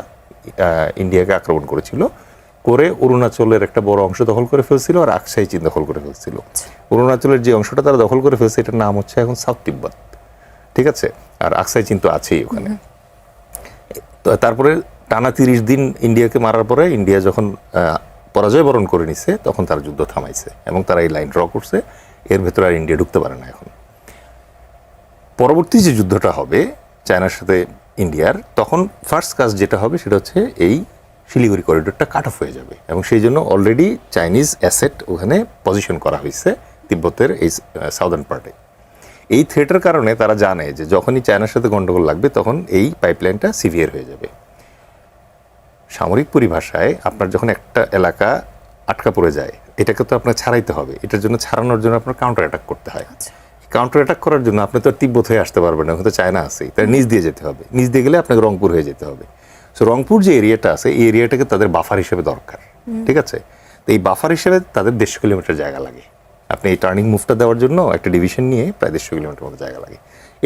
ইন্ডিয়াকে আক্রমণ করেছিল, করে অরুণাচলের একটা বড় অংশ দখল করে ফেলছিল আর আকসাই চীন দখল করে ফেলছিল। অরুণাচলের যে অংশটা তারা দখল করে ফেলছে এটার নাম হচ্ছে এখন সাউথ তিব্বত। ঠিক আছে? আর আকসাই চীন তো আছেই ওখানে। তো তারপরে টানা 30 দিন ইন্ডিয়াকে মারার পরে ইন্ডিয়া যখন পরাজয় বরণ করে নিছে তখন তারা যুদ্ধ থামাইছে এবং তারা এই লাইন ড্র করছে। এর ভেতরে আর ইন্ডিয়া ঢুকতে পারে না এখন। পরবর্তী যে যুদ্ধটা হবে চায়নার সাথে ইন্ডিয়ার, তখন ফার্স্ট কাজ যেটা হবে সেটা হচ্ছে এই শিলিগুড়ি করিডোরটা কাট অফ হয়ে যাবে এবং সেই জন্য অলরেডি চাইনিজ অ্যাসেট ওখানে পজিশন করা হয়েছে তিব্বতের এই সাউদার্ন পার্টে। এই থ্রেটের কারণে তারা জানে যে যখনই চায়নার সাথে গন্ডগোল লাগবে তখন এই পাইপলাইনটা সিভিয়ার হয়ে যাবে। সামরিক পরিভাষায় আপনার যখন একটা এলাকা আটকা পড়ে যায়, এটাকে তো আপনার ছাড়াইতে হবে। এটার জন্য ছাড়ানোর জন্য আপনার কাউন্টার অ্যাটাক করতে হয়। কাউন্টার অ্যাটাক করার জন্য আপনি তো আর তিব্বত হয়ে আসতে পারবেন না, হয়তো চায়না আছেই, তাই নিচ দিয়ে যেতে হবে। নিচ দিয়ে গেলে আপনাকে রংপুর হয়ে যেতে হবে। সো রংপুর যে এরিয়াটা আছে এই এরিয়াটাকে তাদের বাফার হিসেবে দরকার। ঠিক আছে? তো এই বাফার হিসেবে তাদের 150 কিলোমিটার জায়গা লাগে। আপনি এই টার্নিং মুভটা দেওয়ার জন্য একটা ডিভিশন নিয়ে প্রায় 150 কিলোমিটার মতো জায়গা লাগে।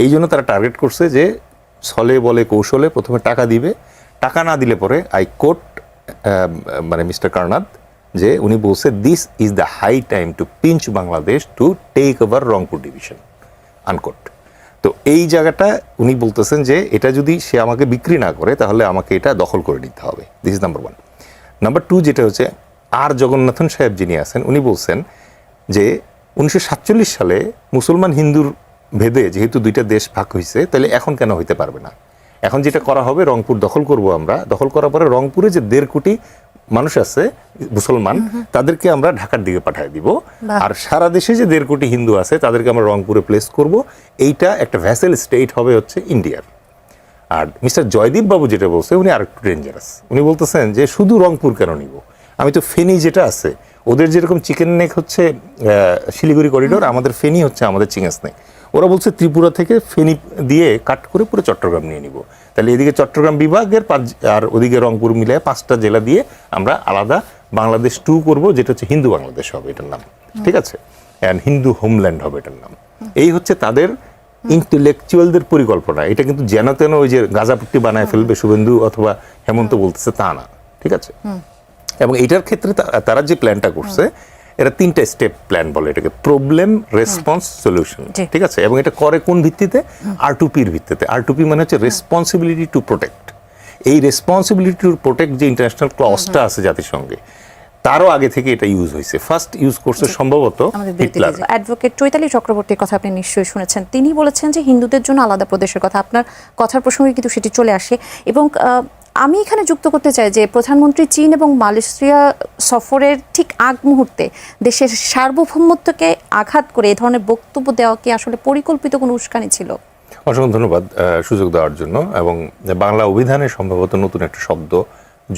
এই জন্য তারা টার্গেট করছে যে ছলে বলে কৌশলে প্রথমে টাকা দিবে, টাকা না দিলে পরে আই কোট মানে মিস্টার কার্নাদ, যে উনি বলছে this is the high time to pinch Bangladesh to take over Rangpur division, unquote. তো এই জায়গাটা উনি বলতেছেন যে এটা যদি সে আমাকে বিক্রি না করে তাহলে আমাকে এটা দখল করে নিতে হবে। This is number 1। নাম্বার 2 যেটা হচ্ছে আর জগন্নাথন সাহেব যিনি আছেন উনি বলছেন যে 1947 সালে মুসলমান হিন্দুর ভেদে যেহেতু দুইটা দেশ ভাগ হয়েছে, তাহলে এখন কেন হইতে পারবে না? এখন যেটা করা হবে, রংপুর দখল করব আমরা, দখল করার পরে রংপুরে যে 1.5 কোটি মানুষ আছে মুসলমান, তাদেরকে আমরা ঢাকার দিকে পাঠিয়ে দিব, আর সারা দেশে যে 1.5 কোটি হিন্দু আছে তাদেরকে আমরা রংপুরে প্লেস করব। এইটা একটা ভ্যাসেল স্টেট হবে হচ্ছে ইন্ডিয়ার। আর মিস্টার জয়দীপ বাবু যেটা বলছে উনি আরেকটু ডেঞ্জারাস। উনি বলতেছেন যে শুধু রংপুর কেন নিব, আমি তো ফেনী যেটা আছে ওদের যেরকম চিকেন নেক হচ্ছে শিলিগুড়ি করিডোর, আমাদের ফেনী হচ্ছে আমাদের চিকেন স্নেক। ওরা বলছে ত্রিপুরা থেকে ফেনী দিয়ে কাট করে পুরো চট্টগ্রাম নিয়ে নিব। তাহলে এদিকে চট্টগ্রাম বিভাগের আর ওদিকে রংপুর মিলে 5টা জেলা দিয়ে আমরা আলাদা বাংলাদেশ 2 করব, যেটা হচ্ছে হিন্দু বাংলাদেশ হবে এটার নাম, ঠিক আছে, অ্যান্ড হিন্দু হোমল্যান্ড হবে এটার নাম। এই হচ্ছে তাদের ইন্টেলেকচুয়ালদের পরিকল্পনা। এটা কিন্তু যেন তেন ওই যে গাজাপট্টি বানায় ফেলবে শুভেন্দু অথবা হেমন্ত বলতেছে তা না, ঠিক আছে। এবং এইটার ক্ষেত্রে তারা যে প্ল্যানটা করছে, এটা 3টা স্টেপ প্ল্যান বলে এটাকে, প্রবলেম, রেসপন্স, সলিউশন, ঠিক আছে। এবং এটা করে কোন ভিত্তিতে? R2P-র ভিত্তিতে। R2P মানে হচ্ছে রেসপন্সিবিলিটি টু প্রোটেক্ট। এই রেসপন্সিবিলিটি টু প্রোটেক্ট যে ইন্টারন্যাশনাল ক্লজটা আছে জাতিসংঘে, তারও আগে থেকে এটা ইউজ হয়েছে। ফার্স্ট ইউজ করছে সম্ভবত হিটলার। অ্যাডভোকেট চৈতালি চক্রবর্তীর কথা আপনি নিশ্চয়ই শুনেছেন। তিনি বলেছেন যে হিন্দুদের জন্য আলাদা প্রদেশের কথা। আপনার কথার প্রসঙ্গে কিন্তু সেটি চলে আসে। এবং আমি এখানে যুক্ত করতে চাই যে প্রধানমন্ত্রী চীন এবং মালয়েশিয়া সফরের ঠিক আগ মুহূর্তে দেশের সার্বভৌমত্বকে আঘাত করে এ ধরনের বক্তব্য দেওয়া কি আসলে পরিকল্পিত কোনো উস্কানি ছিল? অসংখ্য ধন্যবাদ সুযোগ দেওয়ার জন্য। এবং বাংলা অভিধানে সম্ভবত নতুন একটা শব্দ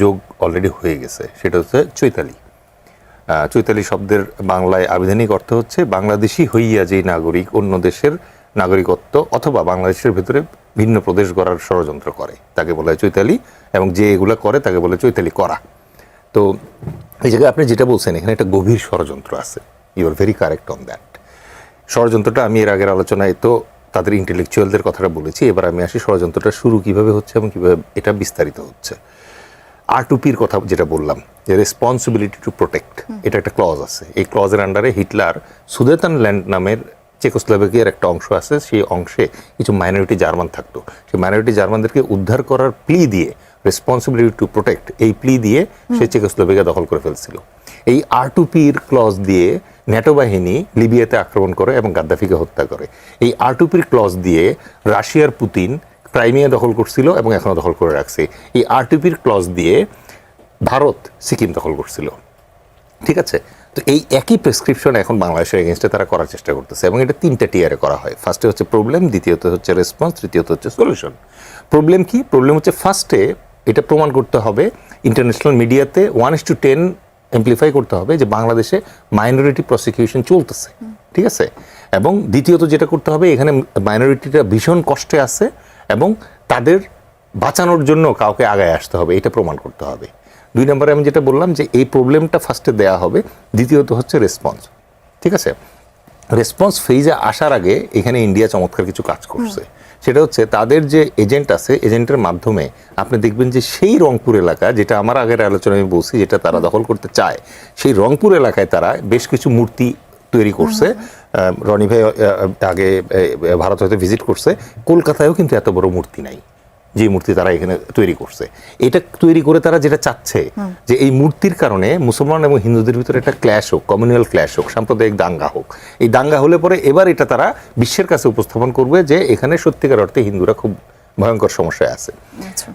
যোগ অলরেডি হয়ে গেছে, সেটা হচ্ছে চৈতালি। চৈতালি শব্দের বাংলায় আবিধানিক অর্থ হচ্ছে বাংলাদেশি হইয়া যেই নাগরিক অন্য দেশের নাগরিকত্ব অথবা বাংলাদেশের ভেতরে ভিন্ন প্রদেশ গড়ার ষড়যন্ত্র করে, তাকে বলা হয় চৈতালি। এবং যে এগুলো করে তাকে বলে চৈতালি করা। তো এই জায়গায় আপনি যেটা বলছেন, এখানে একটা গভীর ষড়যন্ত্র আছে। You are very correct on that. ষড়যন্ত্রটা আমি এর আগের আলোচনায় তো তাদের ইন্টেলেকচুয়ালদের কথাটা বলেছি। এবার আমি আসি ষড়যন্ত্রটা শুরু কিভাবে হচ্ছে এবং কিভাবে এটা বিস্তারিত হচ্ছে। R2P-র কথা যেটা বললাম, যে রেসপন্সিবিলিটি টু প্রোটেক্ট, এটা একটা ক্লজ আছে। এই ক্লজের আন্ডারে হিটলার সুদেতানল্যান্ড নামের চেকোস্লোভাকিয়ার একটা অংশ আছে, সেই অংশে কিছু মাইনরিটি জার্মান থাকতো। সেই মাইনরিটি জার্মানদেরকে উদ্ধার করার প্লি দিয়ে, রেসপন্সিবিলিটি টু প্রোটেক্ট এই প্লি দিয়ে সে চেকোস্লোভাকিয়া দখল করে ফেলছিল। এই R2P-র ক্লজ দিয়ে ন্যাটো বাহিনী লিবিয়াতে আক্রমণ করে এবং গাদ্দাফিকে হত্যা করে। এই R2P-র ক্লজ দিয়ে রাশিয়ার পুতিন ক্রাইমিয়া দখল করছিল এবং এখনো দখল করে রাখছে। এই R2P-র ক্লজ দিয়ে ভারত সিকিম দখল করছিল, ঠিক আছে। তো এই একই প্রেসক্রিপশন এখন বাংলাদেশের এগেনস্টে তারা করার চেষ্টা করতেছে। এবং এটা 3টা টিয়ারে করা হয়। ফার্স্টে হচ্ছে প্রবলেম, দ্বিতীয়ত হচ্ছে রেসপন্স, তৃতীয়ত হচ্ছে সলিউশন। প্রবলেম কি? প্রবলেম হচ্ছে ফার্স্টে এটা প্রমাণ করতে হবে ইন্টারন্যাশনাল মিডিয়াতে 1:10 এমপ্লিফাই করতে হবে যে বাংলাদেশে মাইনরিটি প্রসিকিউশন চলতেছে, ঠিক আছে। এবং দ্বিতীয়ত যেটা করতে হবে, এখানে মাইনরিটিটা ভীষণ কষ্টে আছে এবং তাদের বাঁচানোর জন্য কাউকে আগায় আসতে হবে, এটা প্রমাণ করতে হবে। 2 নম্বরে আমি যেটা বললাম যে এই প্রবলেমটা ফার্স্টে দেয়া হবে, দ্বিতীয়ত হচ্ছে রেসপন্স, ঠিক আছে। রেসপন্স ফেজে আসার আগে এখানে ইন্ডিয়া চমৎকার কিছু কাজ করছে। সেটা হচ্ছে তাদের যে এজেন্ট আছে, এজেন্টের মাধ্যমে আপনি দেখবেন যে সেই রংপুর এলাকা, যেটা আমার আগের আলোচনায় আমি বলছি, যেটা তারা দখল করতে চায়, সেই রংপুর এলাকায় তারা বেশ কিছু মূর্তি তৈরি করছে। রনি ভাই আগে ভারত হয়তো ভিজিট করছে, কলকাতায়ও কিন্তু এত বড় মূর্তি নাই যে মূর্তি তারা এখানে তৈরি করছে। এটা তৈরি করে তারা যেটা চাচ্ছে যে এই মূর্তির কারণে মুসলমান এবং হিন্দুদের ভিতরে একটা ক্ল্যাশ হোক, কমিউনাল ক্ল্যাশ হোক, সাম্প্রদায়িক দাঙ্গা হোক। এই দাঙ্গা হলে পরে এবার এটা তারা বিশ্বের কাছে উপস্থাপন করবে যে এখানে সত্যিকার অর্থে হিন্দুরা খুব ভয়ঙ্কর সমস্যায় আছে।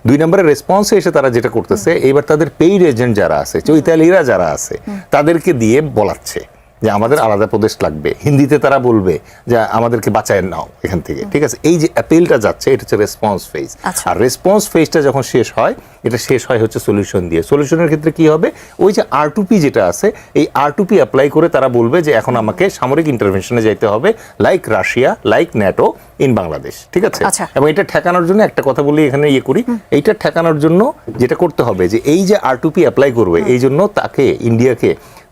2 নম্বরের রেসপন্সে এসে তারা যেটা করতেছে, এবার তাদের পেইড এজেন্ট যারা আছে, চৈতালিরা যারা আছে, তাদেরকে দিয়ে বলাচ্ছে যে আমাদের আলাদা প্রদেশ লাগবে। হিন্দিতে তারা বলবে যে আমাদেরকে বাঁচায় নাও এখান থেকে, ঠিক আছে। এই যে অ্যাপিলটা যাচ্ছে, এটা হচ্ছে রেসপন্স ফেজ। আর রেসপন্স ফেজটা যখন শেষ হয়, এটা শেষ হয় হচ্ছে সলিউশন দিয়ে। সলিউশনের ক্ষেত্রে কি হবে? ওই যে R2P যেটা আছে, এই R2P অ্যাপ্লাই করে তারা বলবে যে এখন আমাকে সামরিক ইন্টারভেনশনে যাইতে হবে, like Russia, like NATO in Bangladesh, ঠিক আছে। এবং এটা ঠেকানোর জন্য একটা কথা বলি এখানে করি, এইটা ঠেকানোর জন্য যেটা করতে হবে যে এই যে R2P অ্যাপ্লাই করবে, এই জন্য তাকে ইন্ডিয়াকে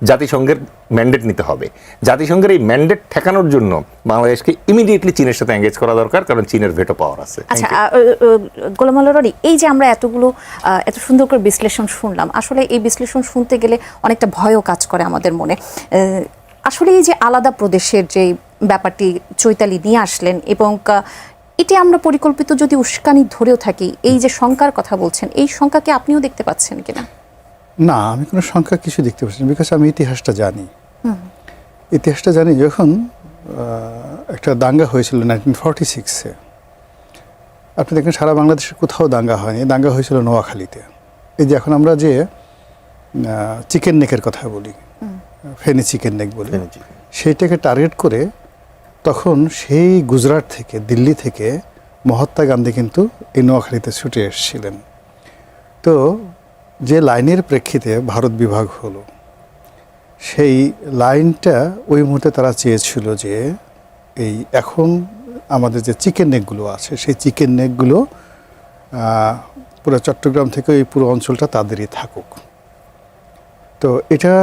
জাতিসংঘের ম্যান্ডেট নিতে হবে। জাতিসংঘের এই ম্যান্ডেট ঠেকানোর জন্য বাংলাদেশকে ইমিডিয়েটলি চীনের সাথে এঙ্গেজ করা দরকার, কারণ চীনের ভেটো পাওয়ার আছে। আচ্ছা, গোলাম আল্লাহ রনি, এই যে আমরা এত সুন্দর করে বিশ্লেষণ শুনলাম, আসলে এই বিশ্লেষণ শুনতে গেলে অনেকটা ভয়ও কাজ করে আমাদের মনে। আসলে এই যে আলাদা প্রদেশের যে ব্যাপারটি চৈতালি নিয়ে আসলেন, এবং এটি আমরা পরিকল্পিত যদি উস্কানি ধরেও থাকি, এই যে শঙ্কার কথা বলছেন, এই শঙ্কাকে আপনিও দেখতে পাচ্ছেন কিনা? না, আমি কোনো সংখ্যা কিছু দেখতে পাচ্ছি না, বিকজ আমি ইতিহাসটা জানি। ইতিহাসটা জানি, যখন একটা দাঙ্গা হয়েছিল 1946-এ, আপনি দেখেন সারা বাংলাদেশে কোথাও দাঙ্গা হয়নি, দাঙ্গা হয়েছিল নোয়াখালীতে। এই যে এখন আমরা যে চিকেন নেকের কথা বলি, ফেনী চিকেন নেক বলি, সেইটাকে টার্গেট করে তখন সেই গুজরাট থেকে, দিল্লি থেকে মহাত্মা গান্ধী কিন্তু এই নোয়াখালীতে ছুটে এসেছিলেন। তো যে লাইনের প্রেক্ষিতে ভারত বিভাগ হলো, সেই লাইনটা ওই মুহূর্তে তারা চেয়েছিল যে এই এখন আমাদের যে চিকেন নেকগুলো আছে সেই চিকেন নেকগুলো পুরো চট্টগ্রাম থেকে এই পুরো অঞ্চলটা তাদেরই থাকুক। তো এটা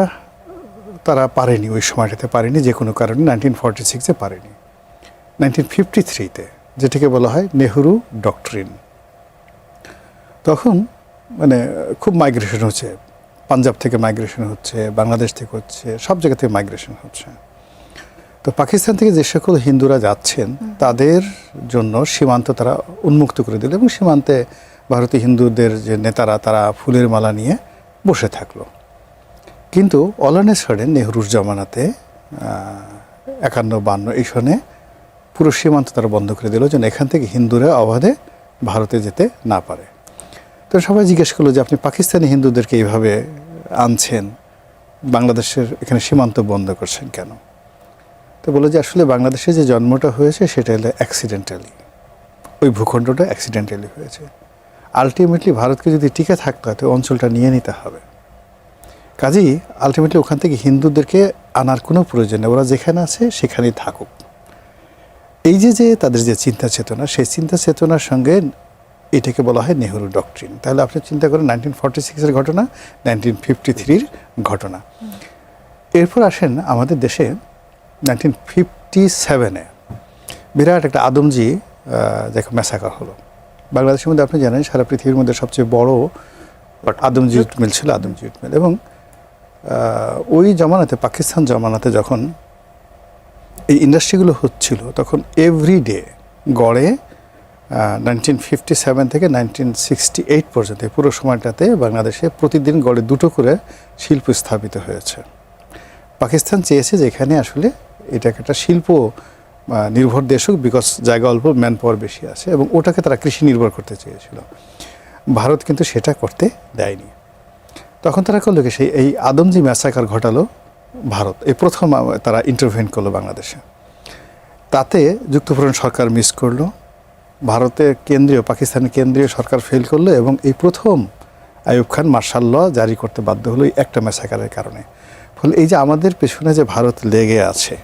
তারা পারেনি, ওই সময়টাতে পারেনি, যে কোনো কারণে 1946-এ পারেনি। 1953-তে যেটাকে বলা হয় নেহরু ডক্ট্রিন, তখন মানে খুব মাইগ্রেশন হচ্ছে, পাঞ্জাব থেকে মাইগ্রেশন হচ্ছে, বাংলাদেশ থেকে হচ্ছে, সব জায়গা থেকে মাইগ্রেশন হচ্ছে। তো পাকিস্তান থেকে যে সকল হিন্দুরা যাচ্ছেন তাদের জন্য সীমান্ত তারা উন্মুক্ত করে দিল এবং সীমান্তে ভারতীয় হিন্দুদের যে নেতারা তারা ফুলের মালা নিয়ে বসে থাকলো। কিন্তু অল অন এ সাডেন নেহরুর জামানাতে 51-52 এই সনে পুরো সীমান্ত তারা বন্ধ করে দিল যেন এখান থেকে হিন্দুরা অবাধে ভারতে যেতে না পারে। তো সবাই জিজ্ঞেস করলো যে আপনি পাকিস্তানি হিন্দুদেরকে এইভাবে আনছেন, বাংলাদেশের এখানে সীমান্ত বন্ধ করছেন কেন? তো বলে যে আসলে বাংলাদেশে যে জন্মটা হয়েছে সেটা হলো অ্যাক্সিডেন্টালি, ওই ভূখণ্ডটা অ্যাক্সিডেন্টালি হয়েছে। আলটিমেটলি ভারতকে যদি টিকে থাকতে হয় তো অঞ্চলটা নিয়ে নিতে হবে। কাজেই আলটিমেটলি ওখান থেকে হিন্দুদেরকে আনার কোনো প্রয়োজন নেই, ওরা যেখানে আছে সেখানেই থাকুক। এই যে তাদের যে চিন্তা চেতনা, সেই চিন্তা চেতনার সঙ্গে এটাকে বলা হয় নেহরু ডক্ট্রিন। তাহলে আপনি চিন্তা করেন 1946-এর ঘটনা, 1953-র ঘটনা। এরপর আসেন আমাদের দেশে 1957-এ বিরাট একটা আদমজি যাকে ম্যাসাকার হলো। বাংলাদেশের মধ্যে আপনি জানেন সারা পৃথিবীর মধ্যে সবচেয়ে বড় আদমজি জুট মিল ছিল আদমজি জুট মিল। এবং ওই জমানাতে, পাকিস্তান জমানাতে যখন এই ইন্ডাস্ট্রিগুলো হচ্ছিল তখন এভরিডে গড়ে 1957 থেকে 1968 পর্যন্ত পুরো সময়টাতে বাংলাদেশে প্রতিদিন গড়ে 2টো করে শিল্প স্থাপিত হয়েছে। পাকিস্তান চেয়েছে যে এখানে আসলে এটাকে একটা শিল্প নির্ভর দেশ হোক, বিকজ জায়গা অল্প, ম্যান পাওয়ার বেশি আছে, এবং ওটাকে তারা কৃষি নির্ভর করতে চেয়েছিল। ভারত কিন্তু সেটা করতে দেয়নি। তখন তারা করলো কি, সেই এই আদমজি ম্যাসাকার ঘটালো ভারত, এই প্রথম তারা ইন্টারভেন করলো বাংলাদেশে। তাতে যুক্তফ্রন্ট সরকার মিস করলো, ভারতের কেন্দ্রীয়, পাকিস্তানের কেন্দ্রীয় সরকার ফেল করলো, এবং এই প্রথম আইয়ুব খান মার্শাল ল জারি করতে বাধ্য হলো এই একটা ম্যাসাকারের কারণে। ফলে এই যে আমাদের পেছনে যে ভারত লেগে আছে,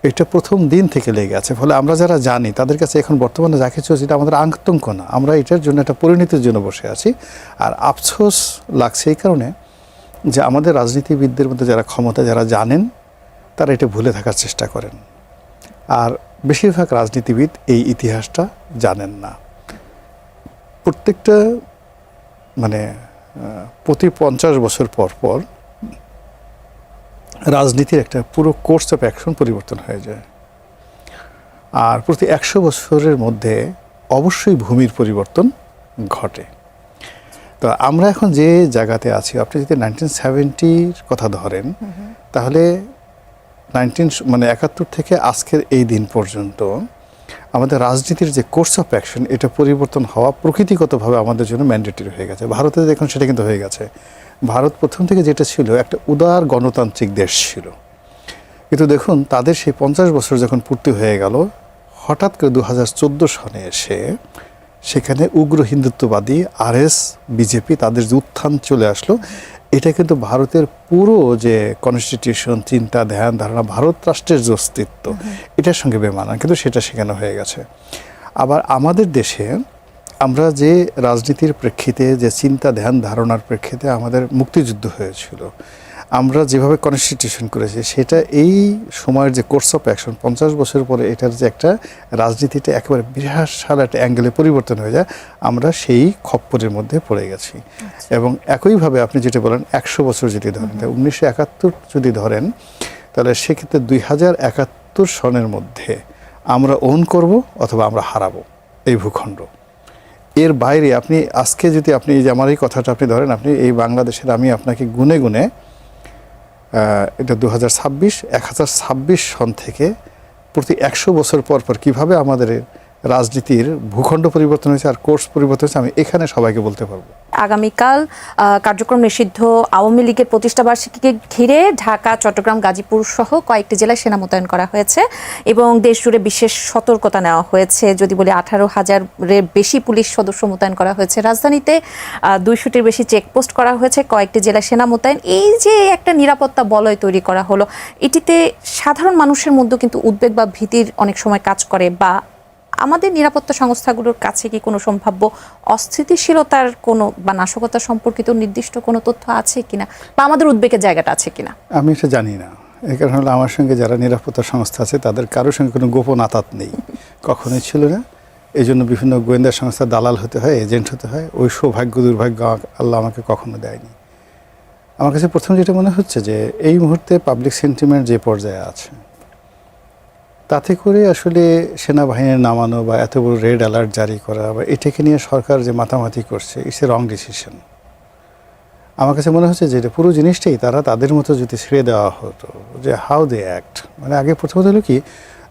এটা প্রথম দিন থেকে লেগে আছে। ফলে আমরা যারা জানি তাদের কাছে এখন বর্তমানে যা কিছু হচ্ছে এটা আমাদের আতঙ্ক না, আমরা এটার জন্য একটা পরিণতির জন্য বসে আছি। আর আফসোস লাগছে এই কারণে যে আমাদের রাজনীতিবিদদের মধ্যে যারা ক্ষমতা, যারা জানেন, তারা এটা ভুলে থাকার চেষ্টা করেন। আর বেশিরভাগ রাজনীতিবিদ এই ইতিহাসটা জানেন না। প্রত্যেকটা মানে প্রতি 50 বছর পর পর রাজনীতির একটা পুরো কোর্স অফ অ্যাকশন পরিবর্তন হয়ে যায়। আর প্রতি 100 বছরের মধ্যে অবশ্যই ভূমির পরিবর্তন ঘটে। তো আমরা এখন যে জায়গাতে আছি, আপনি যদি 1970-র কথা ধরেন তাহলে 71 থেকে আজকের এই দিন পর্যন্ত আমাদের রাজনীতির যে কোর্স অফ অ্যাকশন, এটা পরিবর্তন হওয়া প্রকৃতিগতভাবে আমাদের জন্য ম্যান্ডেটরি হয়ে গেছে। ভারতে দেখুন সেটা কিন্তু হয়ে গেছে। ভারত প্রথম থেকে যেটা ছিল একটা উদার গণতান্ত্রিক দেশ ছিল, কিন্তু দেখুন তাদের সেই 50 বছর যখন পূর্তি হয়ে গেল, হঠাৎ করে 2014 সনে এসে সেখানে উগ্র হিন্দুত্ববাদী RS বিজেপি তাদের যে উত্থান চলে আসলো, এটা কিন্তু ভারতের পুরো যে কনস্টিটিউশন, চিন্তা, ধ্যান, ধারণা, ভারত রাষ্ট্রের যে অস্তিত্ব, এটার সঙ্গে বেমানান, কিন্তু সেটা সেখানে হয়ে গেছে। আবার আমাদের দেশে আমরা যে রাজনীতির প্রেক্ষিতে, যে চিন্তা, ধ্যান, ধারণার প্রেক্ষিতে আমাদের মুক্তিযুদ্ধ হয়েছিল, আমরা যেভাবে কনস্টিটিউশন করেছি, সেটা এই সময়ের যে কোর্স অফ অ্যাকশন 50 বছর পরে এটার যে একটা রাজনীতিটা একেবারে বিশাল একটা অ্যাঙ্গেলে পরিবর্তন হয়ে যায়, আমরা সেই খপ্পরের মধ্যে পড়ে গেছি। এবং একইভাবে আপনি যেটা বলেন 100 বছর যদি ধরেন, 1971 যদি ধরেন, তাহলে সেক্ষেত্রে 2071 সনের মধ্যে আমরা ওন করব অথবা আমরা হারাবো এই ভূখণ্ড। এর বাইরে আপনি আজকে যদি আপনি এই যে আমার এই কথাটা আপনি ধরেন, আপনি এই বাংলাদেশের, আমি আপনাকে গুনে গুনে এটা 1026 সন থেকে প্রতি 100 বছর পর পর কীভাবে আমাদের রাজনীতির ভূখণ্ড পরিবর্তন হয়েছে আর কোর্স পরিবর্তন হয়েছে, আমি এখানে সবাইকে বলতে পারবো। আগামীকাল কার্যক্রম নিষিদ্ধ আওয়ামী লীগের প্রতিষ্ঠাবার্ষিকীকে ঘিরে ঢাকা, চট্টগ্রাম, গাজীপুর সহ কয়েকটি জেলায় সেনা মোতায়েন করা হয়েছে এবং দেশ জুড়ে বিশেষ সতর্কতা নেওয়া হয়েছে। যদি বলি 18,000-এর বেশি পুলিশ সদস্য মোতায়েন করা হয়েছে। রাজধানীতে 200-টির বেশি চেকপোস্ট করা হয়েছে, কয়েকটি জেলায় সেনা মোতায়েন। এই যে একটা নিরাপত্তা বলয় তৈরি করা হলো, এটিতে সাধারণ মানুষের মধ্যে কিন্তু উদ্বেগ বা ভীতির অনেক সময় কাজ করে। বা আমাদের নিরাপত্তা সংস্থাগুলোর কাছে কি কোনো সম্ভাব্য অস্থিতিশীলতার কোনো বা নাশকতা সম্পর্কিত নির্দিষ্ট কোনো তথ্য আছে কিনা, বা আমাদের উদ্বেগের জায়গাটা আছে কিনা? আমি এটা জানি না। এই কারণে হলো আমার সঙ্গে যারা নিরাপত্তা সংস্থা আছে তাদের কারোর সঙ্গে কোনো গোপন আতাত নেই, কখনোই ছিল না। এই জন্য বিভিন্ন গোয়েন্দা সংস্থা দালাল হতে হয়, এজেন্ট হতে হয়। ওই সৌভাগ্য দুর্ভাগ্য আল্লাহ আমাকে কখনো দেয়নি। আমার কাছে প্রথম যেটা মনে হচ্ছে যে এই মুহূর্তে পাবলিক সেন্টিমেন্ট যে পর্যায়ে আছে, তাতে করে আসলে সেনাবাহিনীর নামানো বা এত বড় রেড অ্যালার্ট জারি করা বা এটাকে নিয়ে সরকার যে মাতামাতি করছে, ইটস এ রং ডিসিশন। আমার কাছে মনে হচ্ছে যে এটা পুরো জিনিসটাই তারা তাদের মতো যদি ছেড়ে দেওয়া হতো, যে হাউ দে অ্যাক্ট। মানে আগে প্রথমত হলো কি,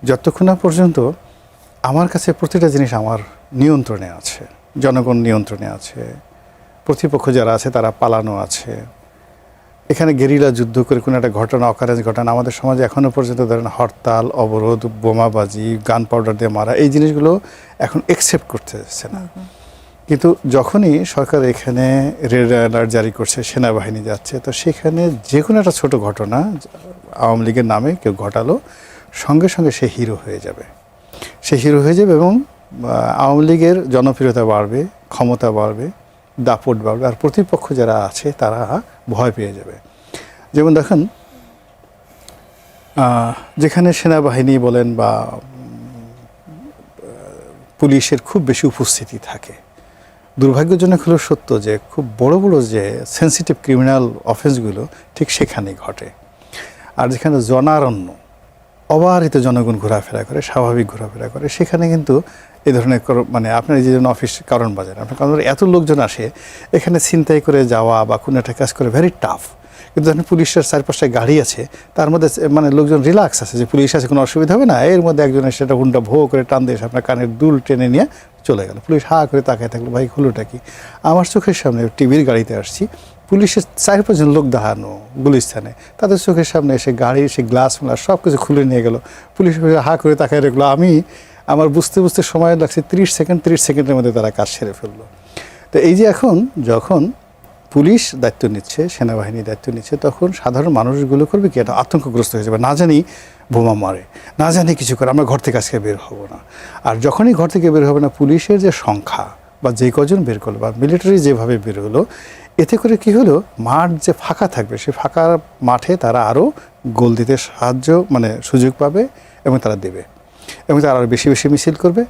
যতক্ষণ না পর্যন্ত আমার কাছে প্রতিটা জিনিস আমার নিয়ন্ত্রণে আছে, জনগণ নিয়ন্ত্রণে আছে, প্রতিপক্ষ যারা আছে তারা পালানো আছে, এখানে গেরিলা যুদ্ধ করে কোনো একটা ঘটনা, অকারেন্স ঘটনা, আমাদের সমাজে এখনও পর্যন্ত ধরেন হরতাল, অবরোধ, বোমাবাজি, গান পাউডার দিয়ে মারা, এই জিনিসগুলো এখন একসেপ্ট করতেছে না। কিন্তু যখনই সরকার এখানে রেড অ্যালার্ট জারি করছে, সেনাবাহিনী যাচ্ছে, তো সেখানে যে কোনো একটা ছোটো ঘটনা আওয়ামী লীগের নামে কেউ ঘটালো, সঙ্গে সঙ্গে সে হিরো হয়ে যাবে। সে হিরো হয়ে যাবে এবং আওয়ামী লীগের জনপ্রিয়তা বাড়বে, ক্ষমতা বাড়বে, দাপট বাড়বে, আর প্রতিপক্ষ যারা আছে তারা ভয় পেয়ে যাবে। যেমন দেখেন, যেখানে সেনাবাহিনী বলেন বা পুলিশের খুব বেশি উপস্থিতি থাকে, দুর্ভাগ্যজনক হলো সত্য যে খুব বড় বড় যে সেন্সিটিভ ক্রিমিনাল অফেন্সগুলো ঠিক সেখানেই ঘটে। আর যেখানে জনারণ্য অবারিত জনগণ ঘোরাফেরা করে, স্বাভাবিক ঘোরাফেরা করে, সেখানে কিন্তু এই ধরনের মানে আপনার এই যে অফিস কারণ বাজার, আপনার কারণ এত লোকজন আসে, এখানে ছিনতাই করে যাওয়া বা কোনো একটা কাজ করে ভেরি টাফ। কিন্তু যখন পুলিশের চারপাশে গাড়ি আছে, তার মধ্যে মানে লোকজন রিল্যাক্স আছে যে পুলিশ আছে, কোনো অসুবিধা হবে না। এর মধ্যে একজন সেটা হুন্ডা ভো করে টান দিয়ে আপনার কানের দুল টেনে নিয়ে চলে গেল। পুলিশ হা করে তাকায় থাকলো, ভাই হলোটা কি? আমার চোখের সামনে টিভির গাড়িতে আসছি, পুলিশের 4-5 লোক দাঁড়ানো গুলিস্তানে, তাদের চোখের সামনে এসে গাড়ির সে গ্লাস ফ্লাস সব কিছু খুলে নিয়ে গেল। পুলিশ হা করে তাকায় রাখলো। আমার বুঝতে বুঝতে সময় লাগছে 30 সেকেন্ডের মধ্যে তারা কাজ সেরে ফেললো। তো এই যে এখন যখন পুলিশ দায়িত্ব নিচ্ছে, সেনাবাহিনী দায়িত্ব নিচ্ছে, তখন সাধারণ মানুষগুলো করবে কি, এটা আতঙ্কগ্রস্ত হয়ে যাবে। না জানি বোমা মারে, না জানি কিছু করে, আমরা ঘর থেকে আজকে বের হব না। আর যখনই ঘর থেকে বের হবে না, পুলিশের যে সংখ্যা বা যে কজন বের করলো বা মিলিটারি যেভাবে বের হলো, এতে করে কি হলো, মাঠ যে ফাঁকা থাকবে, সেই ফাঁকা মাঠে তারা আরও গোল দিতে মানে সুযোগ পাবে এবং তারা দেবে, এবং তারা আরও বেশি বেশি মিছিল করবে।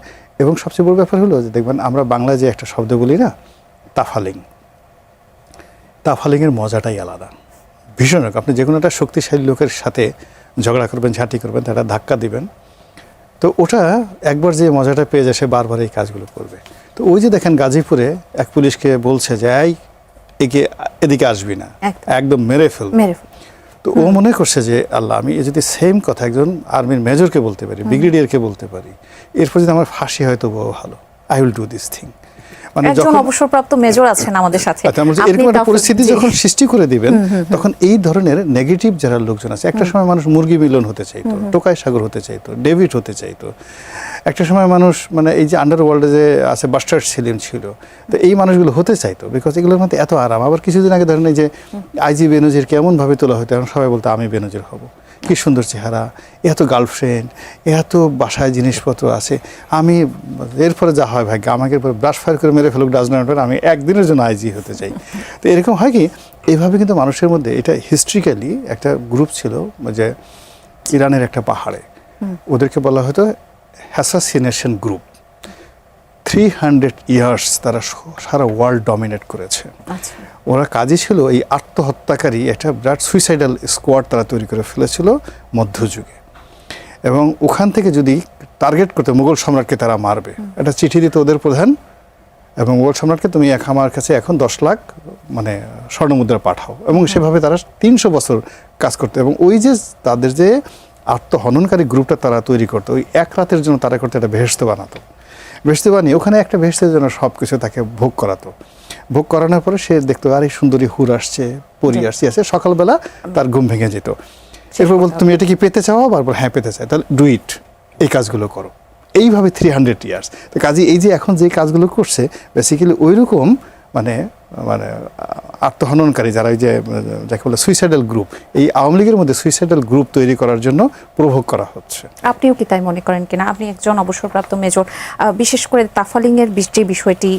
এবং সবচেয়ে বড় ব্যাপার হলো যে দেখবেন আমরা বাংলায় যে একটা শব্দ বলি না, তাফালিংয়ের মজাটাই আলাদা, ভীষণ রকম। আপনি যে কোনো একটা শক্তিশালী লোকের সাথে ঝগড়া করবেন, ঝাঁটি করবেন, তারা ধাক্কা দিবেন, তো ওটা একবার যে মজাটা পেয়ে যায় সে বারবার এই কাজগুলো করবে। তো ওই যে দেখেন গাজীপুরে এক পুলিশকে বলছে যে এদিকে আসবি না, একদম মেরে ফেল। তো ও মনে করছে যে আল্লাহ, আমি যদি সেম কথা একজন আর্মির মেজরকে বলতে পারি, ব্রিগেডিয়ারকে বলতে পারি, এরপর যদি আমার ফাঁসি হয় তবুও ভালো, I will do this thing. মানে যখন অবসরপ্রাপ্ত মেজর আছেন আমাদের সাথে, এরকম একটা পরিস্থিতি যখন সৃষ্টি করে দিবেন, তখন এই ধরনের নেগেটিভ যারা লোকজন আছে, একটা সময় মানুষ মুরগি মিলন হতে চাইতো, টোকাই সাগর হতে চাইতো, ডেভিড হতে চাইতো, একটা সময় মানুষ মানে এই যে আন্ডারওয়ার্ল্ডে যে আছে বাস্টার্ড সেলিম ছিল, তো এই মানুষগুলো হতে চাইতো, বিকজ এগুলোর মধ্যে এত আরাম। আবার কিছুদিন আগে ধরেন এই যে আইজি বেনজির কেমনভাবে তোলা হতো, এখন সবাই বলতো আমি বেনজির হব, কি সুন্দর চেহারা, এত গার্লফ্রেন্ড, এত বাসায় জিনিসপত্র আছে, আমি এরপরে যা হয় ভাগ্য, আমাকে এরপরে ব্রাশ ফায়ার করে মেরে ফেলুক ডাজ নট, আমি একদিনের জন্য আইজি হতে চাই। তো এরকম হয় কি, এইভাবে কিন্তু মানুষের মধ্যে এটা হিস্ট্রিক্যালি একটা গ্রুপ ছিল যে ইরানের একটা পাহাড়ে, ওদেরকে বলা হতো অ্যাসাসিনেশন গ্রুপ। 300 ইয়ার্স তারা সারা ওয়ার্ল্ড ডমিনেট করেছে। ওরা কাজই ছিল এই আত্মহত্যাকারী একটা বিরাট সুইসাইডাল স্কোয়াড তারা তৈরি করে ফেলেছিল মধ্যযুগে। এবং ওখান থেকে যদি টার্গেট করতে মুঘল সম্রাটকে তারা মারবে, একটা চিঠি দিত ওদের প্রধান, এবং মুঘল সম্রাটকে তুমি আমার কাছে এখন 10 লাখ মানে স্বর্ণমুদ্রা পাঠাও, এবং সেভাবে তারা 300 বছর কাজ করতো। এবং ওই যে তাদের যে আত্মহননকারী গ্রুপটা তারা তৈরি করতো, ওই এক রাতের জন্য তারা করতে একটা বেহেশত বানাতো। ভেস্তে বানিয়ে ওখানে একটা ভেস্তের জন্য সব কিছু তাকে ভোগ করাতো। ভোগ করানোর পরে সে দেখতো আর এই সুন্দরী হুর আসছে, পরি আসছে, সকালবেলা তার ঘুম ভেঙে যেত। এরপর বলতো তুমি এটা কি পেতে চাও? বারবার হ্যাঁ পেতে চাই, তাহলে ডু ইট, এই কাজগুলো করো। এইভাবে 300 ইয়ার্স। তো কাজে এই যে এখন যে কাজগুলো করছে বেসিক্যালি ওই রকম মানে মানে আত্মহননকারী যারা এই যে যাকে বলে সুইসাইডাল গ্রুপ, এই আওয়ামী লীগের মধ্যে সুইসাইডাল গ্রুপ তৈরি করার জন্য প্রভোগ করা হচ্ছে। আপনিও কি তাই মনে করেন কিনা? আপনি একজন অবসরপ্রাপ্ত মেজর, বিশেষ করে তাফালিংয়ের যে বিষয়টি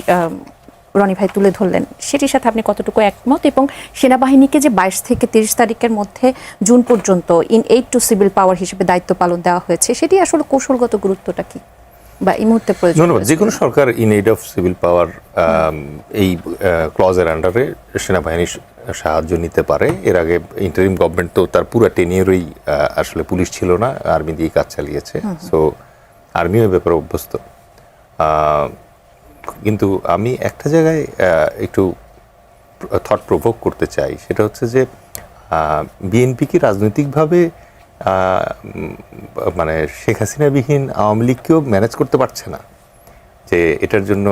রনি ভাই তুলে ধরলেন, সেটির সাথে আপনি কতটুকু একমত? এবং সেনাবাহিনীকে যে 22 থেকে 30 তারিখের মধ্যে জুন পর্যন্ত ইন এইড টু সিভিল পাওয়ার হিসেবে দায়িত্ব পালন দেওয়া হয়েছে, সেটি আসলে কৌশলগত গুরুত্বটা কি বা এই মুহূর্তে প্রয়োজন? ধন্যবাদ। যে কোনো সরকার in aid of civil power এই ক্লজের আন্ডারে সেনাবাহিনীর সাহায্য নিতে পারে। এর আগে ইন্টারিম গভর্নমেন্ট তো তার পুরো টেনিয়রই আসলে পুলিশ ছিল না, আর্মি দিয়ে কাজ চালিয়েছে। সো আর্মিও ব্যাপারে অভ্যস্ত। কিন্তু আমি একটা জায়গায় একটু থট প্রভোক করতে চাই, সেটা হচ্ছে যে বিএনপি কি রাজনৈতিকভাবে মানে শেখ হাসিনাবিহীন আওয়ামী লীগকেও ম্যানেজ করতে পারছে না, যে এটার জন্য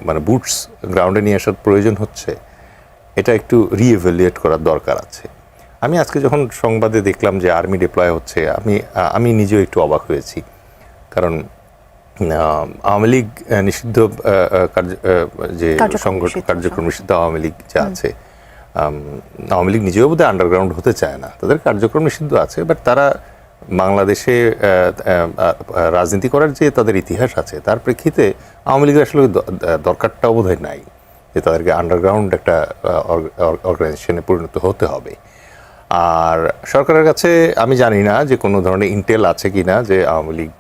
মানে বুটস গ্রাউন্ডে নিয়ে আসার প্রয়োজন হচ্ছে? এটা একটু রিএভ্যালুয়েট করার দরকার আছে। আমি আজকে যখন সংবাদে দেখলাম যে আর্মি ডিপ্লয় হচ্ছে, আমি নিজেও একটু অবাক হয়েছি। কারণ আওয়ামী লীগ নিষিদ্ধ যে কার্যক্রম নিষিদ্ধ আওয়ামী লীগ যা আছে, আওয়ামী লীগ নিজেও বোধহয় আন্ডারগ্রাউন্ড হতে চায় না, তাদের কার্যক্রম নিষিদ্ধ আছে, বাট তারা বাংলাদেশে রাজনীতি করার যে তাদের ইতিহাস আছে তার প্রেক্ষিতে আওয়ামী লীগের আসলে দরকারটাও বোধহয় নাই যে তাদেরকে আন্ডারগ্রাউন্ড একটা অর্গানাইজেশনে পরিণত হতে হবে। আর সরকারের কাছে আমি জানি না যে কোনো ধরনের ইন্টেল আছে কি না যে আওয়ামী লীগ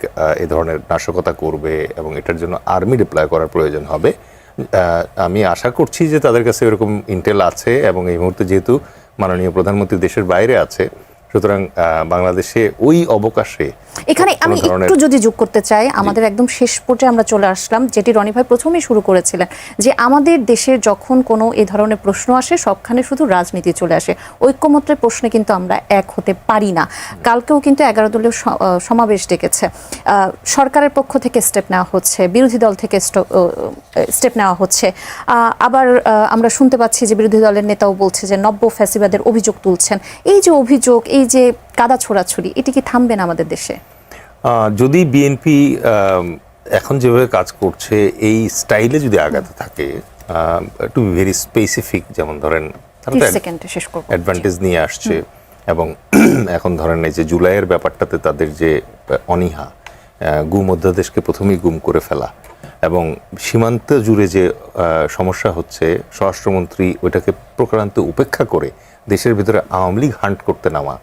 এ ধরনের নাশকতা করবে এবং এটার জন্য আর্মি ডিপ্লয় করার প্রয়োজন হবে। আমি আশা করছি যে তাদের কাছে এরকম ইন্টেল আছে, এবং এই মুহূর্তে যেহেতু মাননীয় প্রধানমন্ত্রী দেশের বাইরে আছে, সুতরাং বাংলাদেশে ওই অবকাশে এখানে আমি একটু যদি যোগ করতে চাই, আমাদের একদম শেষ পর্যায়ে আমরা চলে আসলাম, যেটি রনি ভাই প্রথমেই শুরু করেছিলেন, যে আমাদের দেশে যখন কোনো এ ধরনের প্রশ্ন আসে সবখানে শুধু রাজনীতি চলে আসে, ঐক্যমত্যের প্রশ্নে কিন্তু আমরা এক হতে পারি না। কালকেও কিন্তু 11 দলীয় সমাবেশ ডেকেছে, সরকারের পক্ষ থেকে স্টেপ নেওয়া হচ্ছে, বিরোধী দল থেকে স্টেপ নেওয়া হচ্ছে। আবার আমরা শুনতে পাচ্ছি যে বিরোধী দলের নেতাও বলছে যে নব্য ফ্যাসিবাদের অভিযোগ তুলছেন। এই যে অভিযোগ, এই যে কাদা ছোড়াছুড়ি, এটি কি থামবে না আমাদের দেশে? যদি বিএনপি এখন যেভাবে কাজ করছে এই স্টাইলে যদি আগাতে থাকে, টু বি ভেরি স্পেসিফিক, যেমন ধরেন অ্যাডভান্টেজ নিয়ে আসছে, এবং এখন ধরেন এই যে জুলাইয়ের ব্যাপারটাতে তাদের যে অনীহা, গুম অধ্যাদেশকে প্রথমেই গুম করে ফেলা, এবং সীমান্ত জুড়ে যে সমস্যা হচ্ছে, স্বরাষ্ট্রমন্ত্রী ওইটাকে প্রকারান্ত উপেক্ষা করে দেশের ভিতরে আওয়ামী লীগ হান্ট করতে নামা,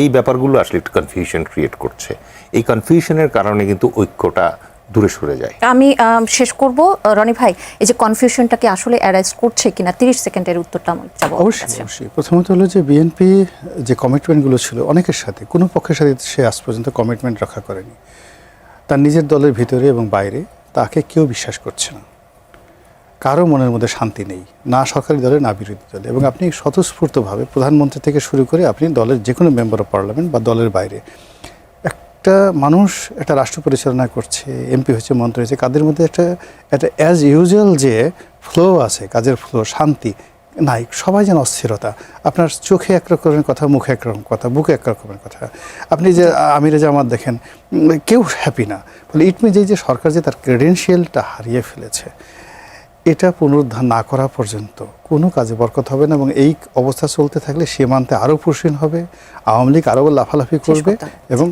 এই ব্যাপারগুলো আসলে একটু কনফিউশন ক্রিয়েট করছে। এই কনফিউশনের কারণে কিন্তু ঐক্যটা দূরে সরে যায়। আমি শেষ করব রনি ভাই, এই যে কনফিউশনটাকে আসলে অ্যারাইজ করছে কিনা 30 সেকেন্ডের উত্তরটা আমি চাইব। অবশ্যই প্রথমত হলো যে বিএনপি যে কমিটমেন্টগুলো ছিল অনেকের সাথে, কোনো পক্ষের সাথে সে আজ পর্যন্ত কমিটমেন্ট রক্ষা করেনি। তার নিজের দলের ভিতরে এবং বাইরে তাকে কেউ বিশ্বাস করছে না, কারো মনের মধ্যে শান্তি নেই, না সরকারি দলে না বিরোধী দলে। এবং আপনি স্বতঃস্ফূর্তভাবে প্রধানমন্ত্রী থেকে শুরু করে আপনি দলের যে কোনো মেম্বার অফ পার্লামেন্ট বা দলের বাইরে একটা মানুষ একটা রাষ্ট্র পরিচালনা করছে, এমপি হচ্ছে, মন্ত্রী হচ্ছে, কাদের মধ্যে একটা অ্যাজ ইউজুয়াল যে ফ্লো আছে, কাজের ফ্লো, শান্তি নাই, সবাই যেন অস্থিরতা। আপনার চোখে এক রকমের কথা, মুখে এক রকম কথা, বুকে এক রকমের কথা। আপনি যে আমিরে জামাত দেখেন, কেউ হ্যাপি না। ফলে ইট মিনস যে সরকার যে তার ক্রেডেনশিয়ালটা হারিয়ে ফেলেছে, এটা পুনরুদ্ধার না করা পর্যন্ত কোনো কাজে বরকত হবে না। এবং এই অবস্থা চলতে থাকলে সীমান্তে আরও পুষিন হবে, আওয়ামী লীগ আরও লাফালাফি করবে এবং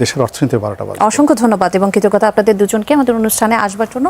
দেশের অর্থনীতির 12টা বাজবে। অসংখ্য ধন্যবাদ এবং কৃতজ্ঞতা আপনাদের দুজনকে আমাদের অনুষ্ঠানে আসবার জন্য।